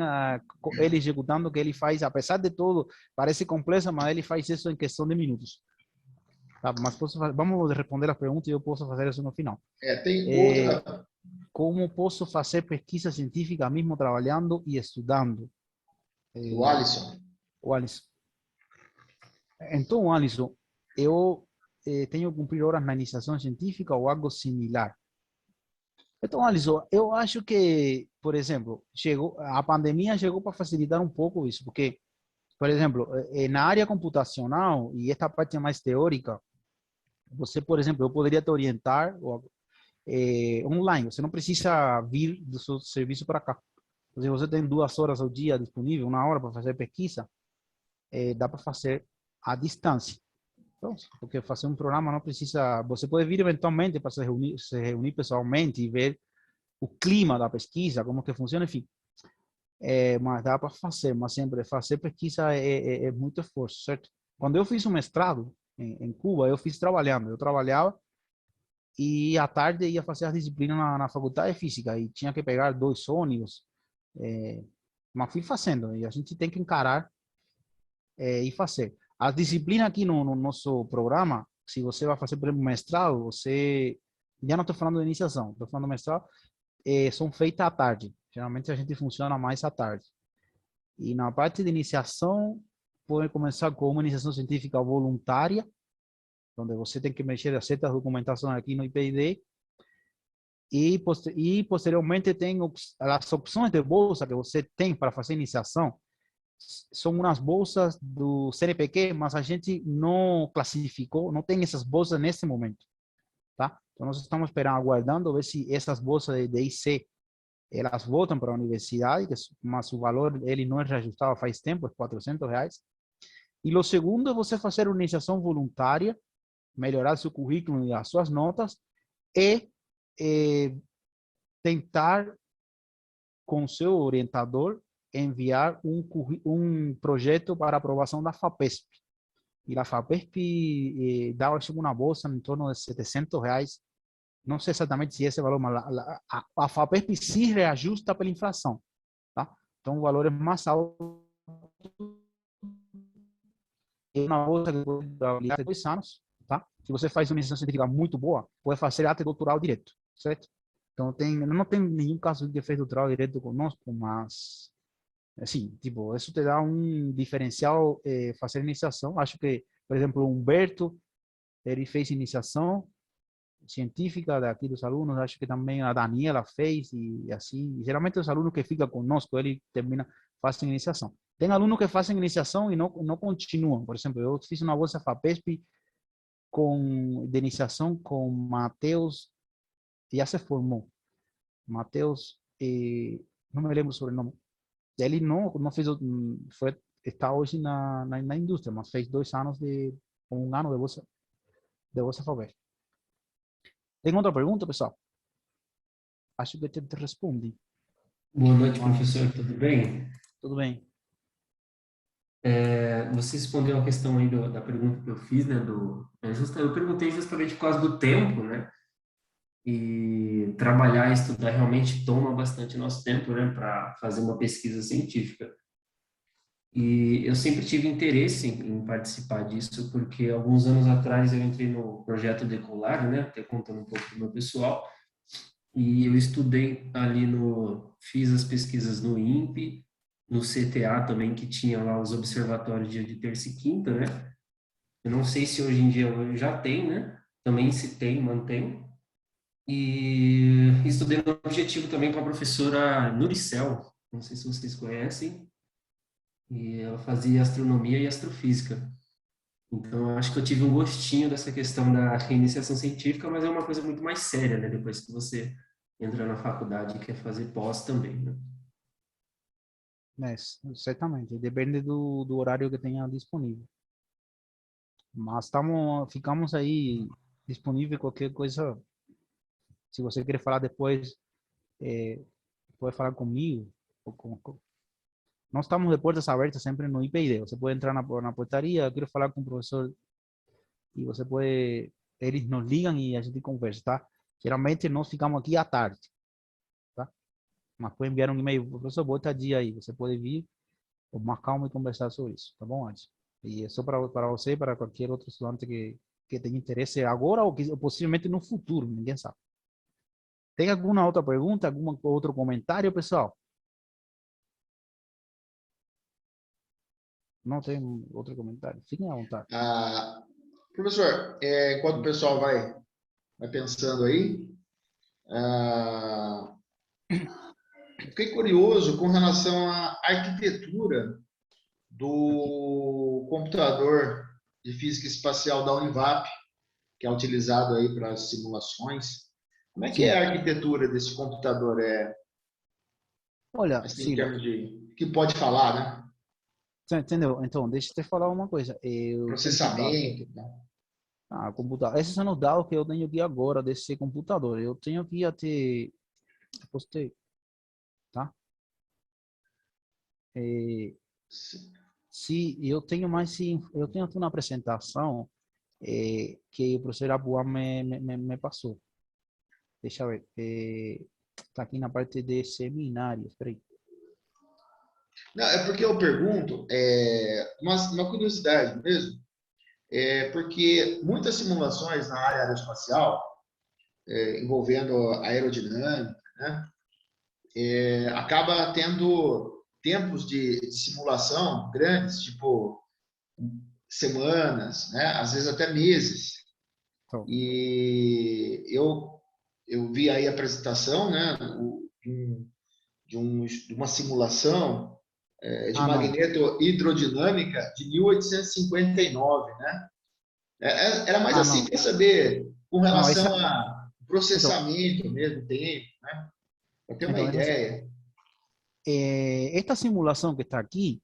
ele executando o que ele faz, apesar de tudo, parece complexo, mas ele faz isso em questão de minutos. Tá, mas vamos responder as perguntas e eu posso fazer isso no final. Tem outra... Como posso fazer pesquisa científica mesmo trabalhando e estudando? O Alisson. O Alisson. Então, Alisson, eu tenho que cumprir horas na iniciação científica ou algo similar? Então, Alisson, eu acho que, por exemplo, a pandemia chegou para facilitar um pouco isso, porque, por exemplo, na área computacional e esta parte mais teórica, você, por exemplo, eu poderia te orientar online, você não precisa vir do seu serviço para cá. Se você tem 2 horas ao dia disponível, 1 hora para fazer pesquisa, dá para fazer à distância. Então, porque fazer um programa não precisa, você pode vir eventualmente para se reunir pessoalmente e ver o clima da pesquisa, como que funciona, enfim. Mas dá para fazer, mas sempre fazer pesquisa é muito esforço, certo? Quando eu fiz um mestrado em Cuba, eu fiz trabalhando. Eu trabalhava e à tarde ia fazer as disciplinas na faculdade de física e tinha que pegar 2 ônibus. Mas fui fazendo e a gente tem que encarar e fazer. As disciplinas aqui no nosso programa, se você vai fazer, por exemplo, mestrado, você... Já não estou falando de iniciação, estou falando de mestrado, são feitas à tarde. Geralmente a gente funciona mais à tarde. E na parte de iniciação, pode começar com uma iniciação científica voluntária, onde você tem que mexer a certas documentações aqui no IPID. E posteriormente tem as opções de bolsa que você tem para fazer iniciação. São umas bolsas do CNPq, mas a gente não classificou, não tem essas bolsas nesse momento. Tá? Então, nós estamos esperando, aguardando, ver se essas bolsas de IC elas voltam para a universidade, mas o valor ele não é reajustado faz tempo, é R$400. E o segundo é você fazer uma iniciação voluntária, melhorar seu currículo e as suas notas, e tentar, com seu orientador, enviar um projeto para aprovação da FAPESP. E a FAPESP dá uma bolsa em torno de R$700. Não sei exatamente se esse valor, mas a FAPESP se reajusta pela inflação, tá? Então o valor é mais alto é uma bolsa que pode durar até 2 anos, tá? Se você faz uma iniciação científica muito boa, pode fazer até doutoral direto, certo? Então, não tem nenhum caso de fez doutoral direto conosco, mas, assim, tipo, isso te dá um diferencial fazer iniciação. Acho que, por exemplo, o Humberto, ele fez iniciação científica daqui dos alunos, acho que também a Daniela fez, e assim, geralmente os alunos que ficam conosco, ele termina, fazem iniciação. Tem alunos que fazem iniciação e não continuam. Por exemplo, eu fiz uma bolsa FAPESP de iniciação com Matheus, já se formou. Matheus, não me lembro o sobrenome. Ele não fez, está hoje na indústria, mas fez 2 anos um ano de bolsa FAPESP. Tem outra pergunta, pessoal? Acho que eu te respondi. Boa noite, professor. Tudo bem? Tudo bem. Você respondeu a questão aí da pergunta que eu fiz, né? Eu perguntei justamente por causa do tempo, né? E trabalhar e estudar realmente toma bastante nosso tempo, né? Para fazer uma pesquisa científica. E eu sempre tive interesse em participar disso, porque alguns anos atrás eu entrei no projeto Decolar, né? Até contando um pouco do meu pessoal. E eu estudei ali fiz as pesquisas no INPE, no CTA também, que tinha lá os observatórios dia de terça e quinta, né? Eu não sei se hoje em dia já tem, né? Também se tem, mantém. E estudei no Objetivo também com a professora Nuricel, não sei se vocês conhecem, e ela fazia astronomia e astrofísica. Então, eu acho que eu tive um gostinho dessa questão da iniciação científica, mas é uma coisa muito mais séria, né? Depois que você entra na faculdade e quer fazer pós também, né? Certamente. Depende do horário que tenha disponível. Mas ficamos aí disponível qualquer coisa. Se você quer falar depois, pode falar comigo. Nós estamos de portas abertas sempre no IPID. Você pode entrar na portaria, eu quero falar com o professor e você pode, eles nos ligam e a gente conversa, tá? Geralmente nós ficamos aqui à tarde, tá? Mas pode enviar um e-mail, professor, bota dia aí, você pode vir ou marcar e conversar sobre isso, tá bom, antes? E é só para você e para qualquer outro estudante que tenha interesse agora ou possivelmente no futuro, ninguém sabe. Tem alguma outra pergunta, algum outro comentário, pessoal? Não tem outro comentário? Fiquem à vontade. Professor, enquanto o pessoal vai pensando aí, fiquei curioso com relação à arquitetura do computador de física espacial da Univap, que é utilizado aí para as simulações. Como é que é a arquitetura desse computador? Olha, assim, em termos de que pode falar, né? você entendeu? Então, deixa eu te falar uma coisa. Processamento. Computador. Esses são os dados que eu tenho aqui agora desse computador. Eu tenho aqui até postei, tá? Se eu tenho mais, sim, eu tenho aqui uma apresentação que o professor Abuá me passou. Deixa eu ver. Está aqui na parte de seminários. Espera aí. Não, é porque eu pergunto, uma curiosidade mesmo, porque muitas simulações na área aeroespacial, envolvendo aerodinâmica, né, acaba tendo tempos de simulação grandes, tipo semanas, né, às vezes até meses. Então, E eu vi aí a apresentação, né, de uma simulação de não. magneto-hidrodinâmica de 1859, né? Era mais assim, Não. quer saber com Não, relação a processamento mesmo, tempo, né? Para ter uma então, ideia. esta simulação que está aqui,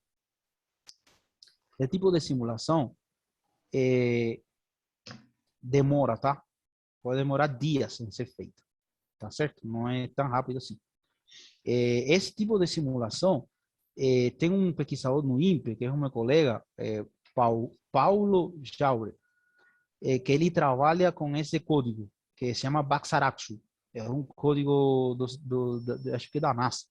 el tipo de simulação, demora, tá? Pode demorar dias em ser feita, tá certo? Não é tão rápido assim. Esse tipo de simulação, tem um pesquisador no INPE, que é o meu colega, Paulo Jaure, que ele trabalha com esse código, que se chama Baxaraxu. É um código acho que da NASA,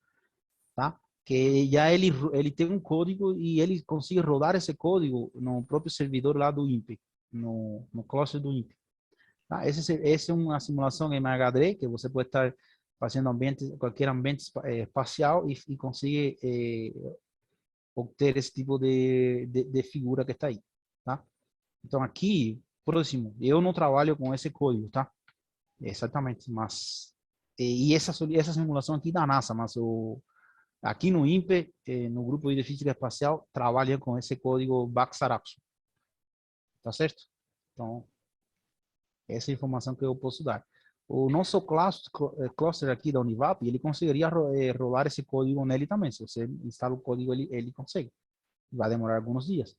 tá? que já ele tem um código e ele consegue rodar esse código no próprio servidor lá do INPE, no cluster do INPE. Tá? Essa é uma simulação em MHD que você pode estar fazendo qualquer ambiente espacial e conseguir obter esse tipo de figura que está aí, tá? Então aqui, próximo, eu não trabalho com esse código, tá? Exatamente, mas essa simulação aqui da NASA, mas aqui no INPE, no grupo de física espacial, trabalha com esse código Baxaraxo, tá certo? Então, essa é a informação que eu posso dar. O nosso cluster aqui da Univap, ele conseguiria rolar esse código nele também. Se você instala o código, ele consegue. Vai demorar alguns dias.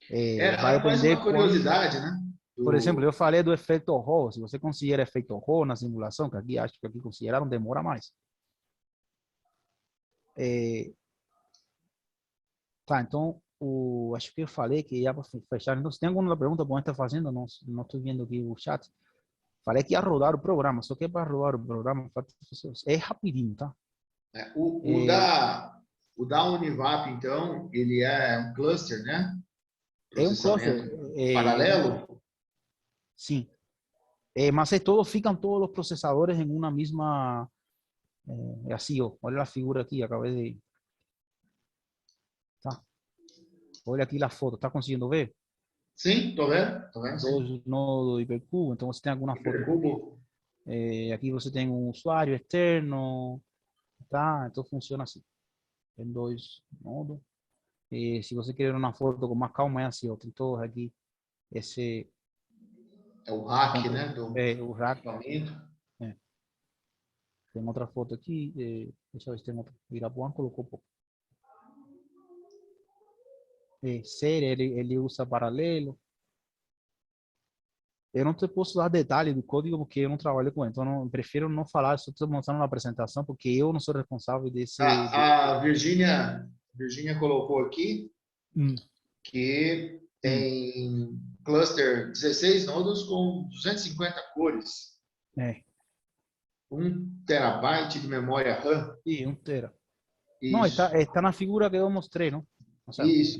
Vai Mais depender uma curiosidade, né? Por exemplo, eu falei do efeito Hall. Se você considera efeito Hall na simulação, que aqui acho que aqui consideraram, demora mais. Tá, então, acho que eu falei que ia fechar. Então, se tem alguma pergunta, pode estar fazendo. Não estou vendo aqui o chat. Falei que ia rodar o programa, só que para rodar o programa é rapidinho, tá? O da Univap, então, ele é um cluster, né? É um cluster. Paralelo? Sim. Mas ficam todos os processadores em uma mesma... assim, ó. Olha a figura aqui, acabei de... Tá? Olha aqui a foto, tá conseguindo ver? Sim, tô vendo. Dois nodos hipercubo, então você tem alguma foto aqui. Aqui você tem um usuário externo, tá? Então funciona assim. Tem dois nodos. E se você quer uma foto com mais calma, é assim, ó. Tem todo aqui esse... É o rack, né? O rack. Tem outra foto aqui. Deixa eu ver se tem outra. Irapuã colocou pouco. Série, ele usa paralelo. Eu não te posso dar detalhe do código porque eu não trabalho com ele. Então, eu prefiro não falar, só estou mostrando na apresentação porque eu não sou responsável desse... A Virgínia colocou aqui que tem cluster 16 nodos com 250 cores. 1 terabyte de memória RAM. Sim, 1 tera. Isso. Não, está na figura que eu mostrei, não? O sea, isso.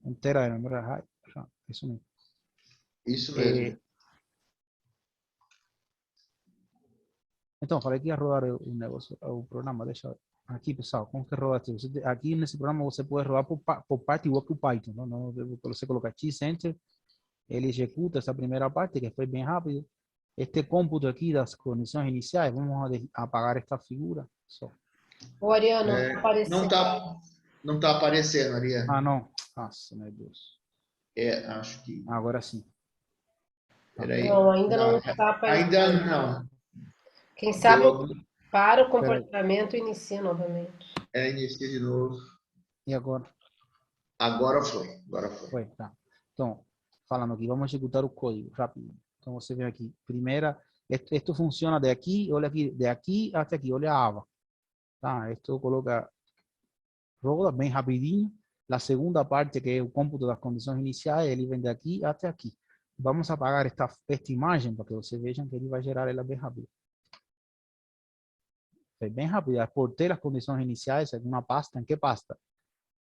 1 tera de memória RAM. Isso mesmo. Isso mesmo. Então, falei que ia rodar o negócio, o programa. Deixa eu ver. Aqui, pessoal, como que roda? Aqui nesse programa você pode rodar por parte igual que o Python. Não, você coloca X-Enter, ele executa essa primeira parte, que foi bem rápido. Este cômputo aqui das condições iniciais, vamos apagar esta figura. Só. O Ariano, não tá aparecendo, Ariano. Ah, não. Nossa, meu Deus. Acho que... Agora sim. Peraí. Não, ainda não está aparecendo. Ainda não. Quem sabe para o comportamento inicia novamente. Inicia de novo. E agora? Agora foi. Foi, tá. Então, falando aqui, vamos executar o código rápido. Então, você vê aqui. Primeira, isto funciona de aqui, olha aqui, de aqui até aqui, olha a aba. Tá? Isto coloca, roda bem rapidinho. A segunda parte, que é o cômputo das condições iniciais, ele vem de aqui até aqui. Vamos apagar esta imagem para que vocês vejam que ele vai gerar ela bem rápido. Foi bem rápido. Exportei as condições iniciais em uma pasta. Em que pasta?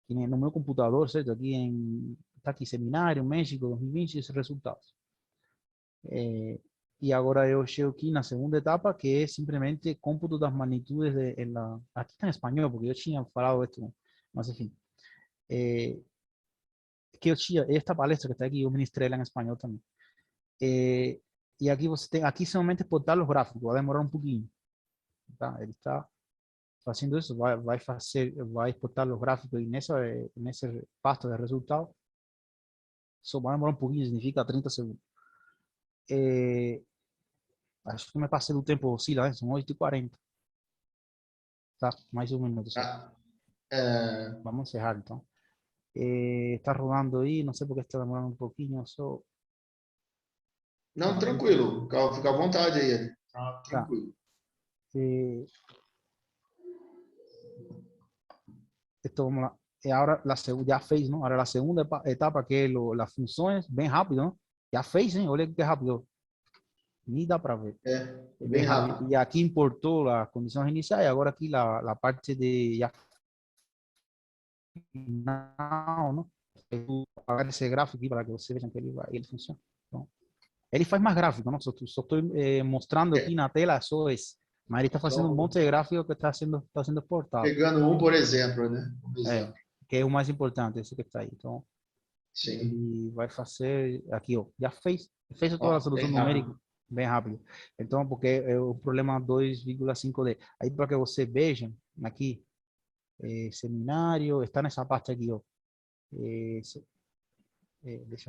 No meu computador, certo? Está aqui, Seminário, México, 2020, esses resultados. E agora eu chego aqui na segunda etapa, que é simplesmente cômputo das magnitudes. Aqui está em espanhol, porque eu tinha falado isso, mas enfim. Que eu tinha, esta palestra que está aqui, eu ministrei ela em espanhol também. E aqui você tem, aqui somente exportar os gráficos, vai demorar um pouquinho. Tá? Ele está fazendo isso, vai exportar os gráficos nesse pasta de resultado. Só vai demorar um pouquinho, significa 30 segundos. Acho que me passei do tempo, oscila, né? São 8h40. Tá, mais um minuto. Vamos encerrar então. Está rodando aí, não sei porque está demorando um pouquinho, só... Não, tranquilo, fica à vontade aí. Tá, tranquilo. Esto vamos lá. Ahora ya fez, ¿no? Ahora la segunda etapa, que es las funciones, bien rápido, ¿no? Ya fez, ¿eh? Olha que rápido. nem dá para ver. É, É bem bem rápido. rápido. E aqui importou as condições iniciais, agora aqui a parte de já final, não? Eu vou apagar esse gráfico aqui para que você veja que ele funciona. Então, ele faz mais gráfico, não? Só estou mostrando aqui na tela só esse. Mas ele está fazendo um Só monte de gráfico que está sendo exportado. pegando um, por exemplo, né? Como É, exemplo. que é o mais importante, esse que está aí. Então, Sim. ele vai fazer aqui, ó, já fez toda a Ó, solução bem numérica rápido. bem rápido. Então, porque é o problema 2,5D. Aí, para que você veja, aqui, seminário, está nessa parte aqui, ó. Deixa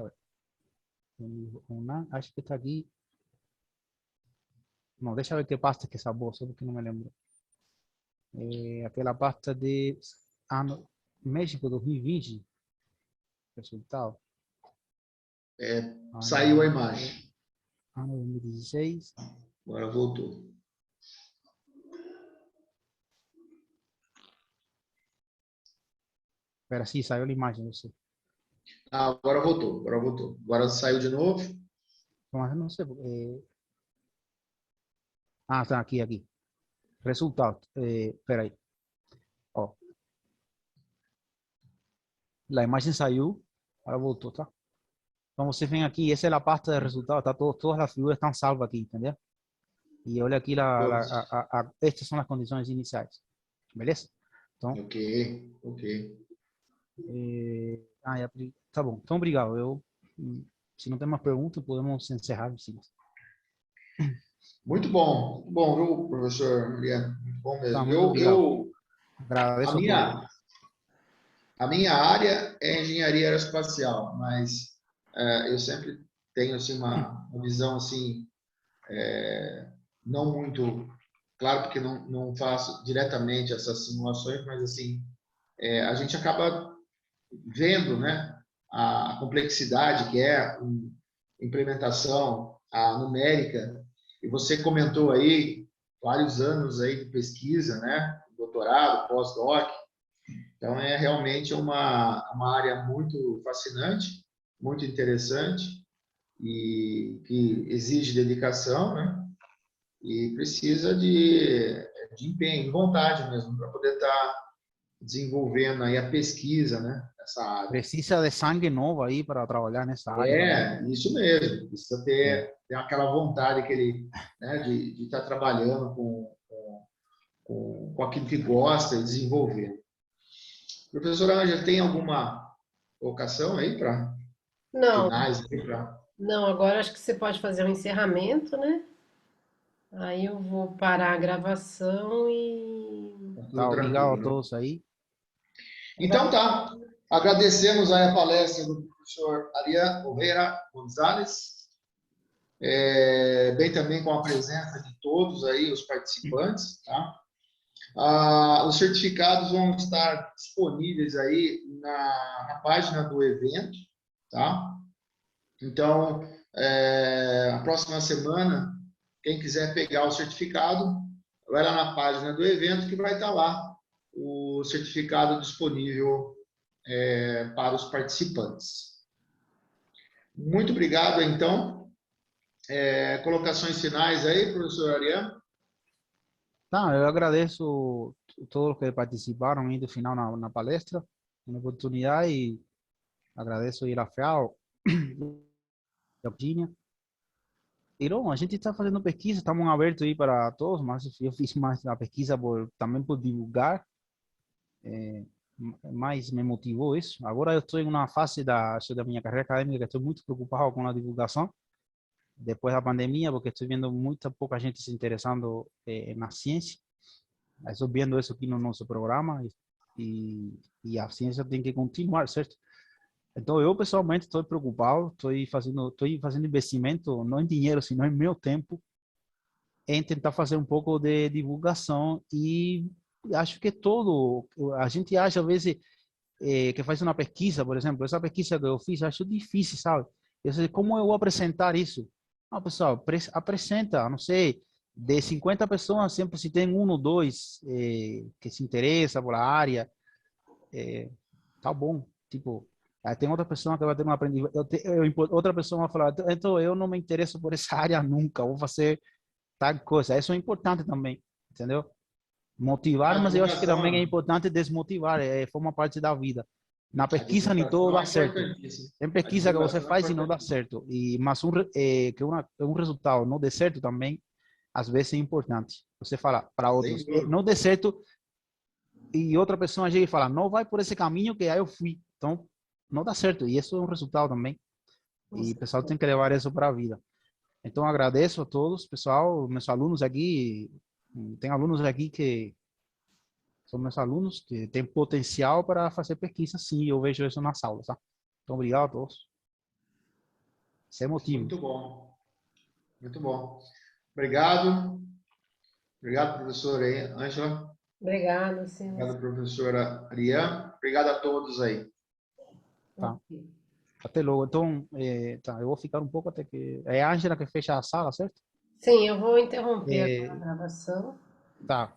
eu ver. Acho que está aqui. Não, deixa eu ver que pasta que essa bolsa, porque não me lembro. Aquela pasta de ano, México 2020, resultado. Saiu a Ano, imagem. ano 2016. Agora voltou. Espera, sim, saiu a imagem, eu sei. Ah, agora voltou. Agora voltou. Agora saiu de novo. Mas eu não sei. Tá aqui. Resultado. Espera aí. Ó, a imagem saiu, agora voltou, tá? Então você vem aqui, essa é a parte de resultado, tá? Todas as figuras estão salvas aqui, entendeu? E olha aqui, estas são as condições iniciais, beleza? Então, Ok, ok. tá bom. Então, obrigado. Se não tem mais perguntas, podemos encerrar. Sim. Muito bom, viu, professor Mariano? Muito bom Tá, mesmo. muito obrigado. A Agradeço a todos. minha, a minha área é engenharia aeroespacial, mas eu sempre tenho assim, uma visão assim, não muito, claro, porque não faço diretamente essas simulações, mas assim, a gente acaba vendo, né, a complexidade que é a implementação, a numérica. E você comentou aí vários anos aí de pesquisa, né, doutorado, pós-doc. Então é realmente uma área muito fascinante, muito interessante e que exige dedicação, né? E precisa de empenho, de vontade mesmo para poder estar desenvolvendo aí a pesquisa, né, nessa área. Precisa de sangue novo aí para trabalhar nessa área também. Isso mesmo. Precisa É. ter aquela vontade que ele, né, de estar trabalhando com aquilo que gosta e desenvolvendo. Professora Ângela, tem alguma colocação aí para Não, finais? Pra... não, agora acho que você pode fazer um encerramento, né? Aí eu vou parar a gravação e Tá tudo Tá, obrigado a tranquilo, né? todos aí. Então tá. Agradecemos aí a palestra do professor Ariel Correia Gonzalez, bem também com a presença de todos aí os participantes, tá? Os certificados vão estar disponíveis aí na página do evento, tá? Então, a próxima semana, quem quiser pegar o certificado, vai lá na página do evento que vai estar lá o certificado disponível para os participantes. Muito obrigado, então. Colocações finais aí, professor Ariane? Tá, eu agradeço todos que participaram aí do final na palestra, na oportunidade, e agradeço a Rafael, a Virginia. E não, a gente está fazendo pesquisa, estamos abertos aí para todos, mas eu fiz mais a pesquisa também por divulgar, mais me motivou isso. Agora eu estou em uma fase da minha carreira acadêmica que estou muito preocupado com a divulgação, depois da pandemia, porque estou vendo muita pouca gente se interessando na ciência. Estou vendo isso aqui no nosso programa e a ciência tem que continuar, certo? Então eu pessoalmente estou preocupado, estou fazendo investimento não em dinheiro, sino em meu tempo, em tentar fazer um pouco de divulgação e acho que a gente acha às vezes que faz uma pesquisa, por exemplo, essa pesquisa que eu fiz, acho difícil, sabe? Eu sei como eu vou apresentar isso. Não, pessoal, apresenta, não sei, de 50 pessoas, sempre se tem um ou dois que se interessa por a área, tá bom. Tipo, Aí tem outra pessoa que vai ter um aprendizado, outra pessoa vai falar, então eu não me interesso por essa área nunca, vou fazer tal coisa. Isso é importante também, entendeu? Motivar, A mas eu acho que também é divulgação, importante desmotivar, forma parte da vida. Na a pesquisa nem todo divulgação dá é certo. importantíssima. Tem A pesquisa que você divulgação é faz e não dá importantíssima. certo. Mas um resultado não dê certo também, às vezes é importante. Você fala para Sem outros, dúvida. não dê certo, e outra pessoa chega e fala, não vai por esse caminho que aí eu fui. Então, não dá certo. E isso é um resultado também. Com E o pessoal tem que certeza. levar isso para a vida. Então, agradeço a todos, pessoal, meus alunos aqui. Tem alunos aqui que são meus alunos que têm potencial para fazer pesquisa, sim. Eu vejo isso nas aulas, tá? Então, obrigado a todos. Esse é o motivo. Muito bom. Muito bom. Obrigado. Obrigado, professora aí, Ângela. Obrigada, Silas. Obrigado, professora Ariane. Obrigado a todos aí. Tá? Ok. Até logo. Então, tá, eu vou ficar um pouco até que... É a Ângela que fecha a sala, certo? Sim, eu vou interromper agora a É, gravação. tá.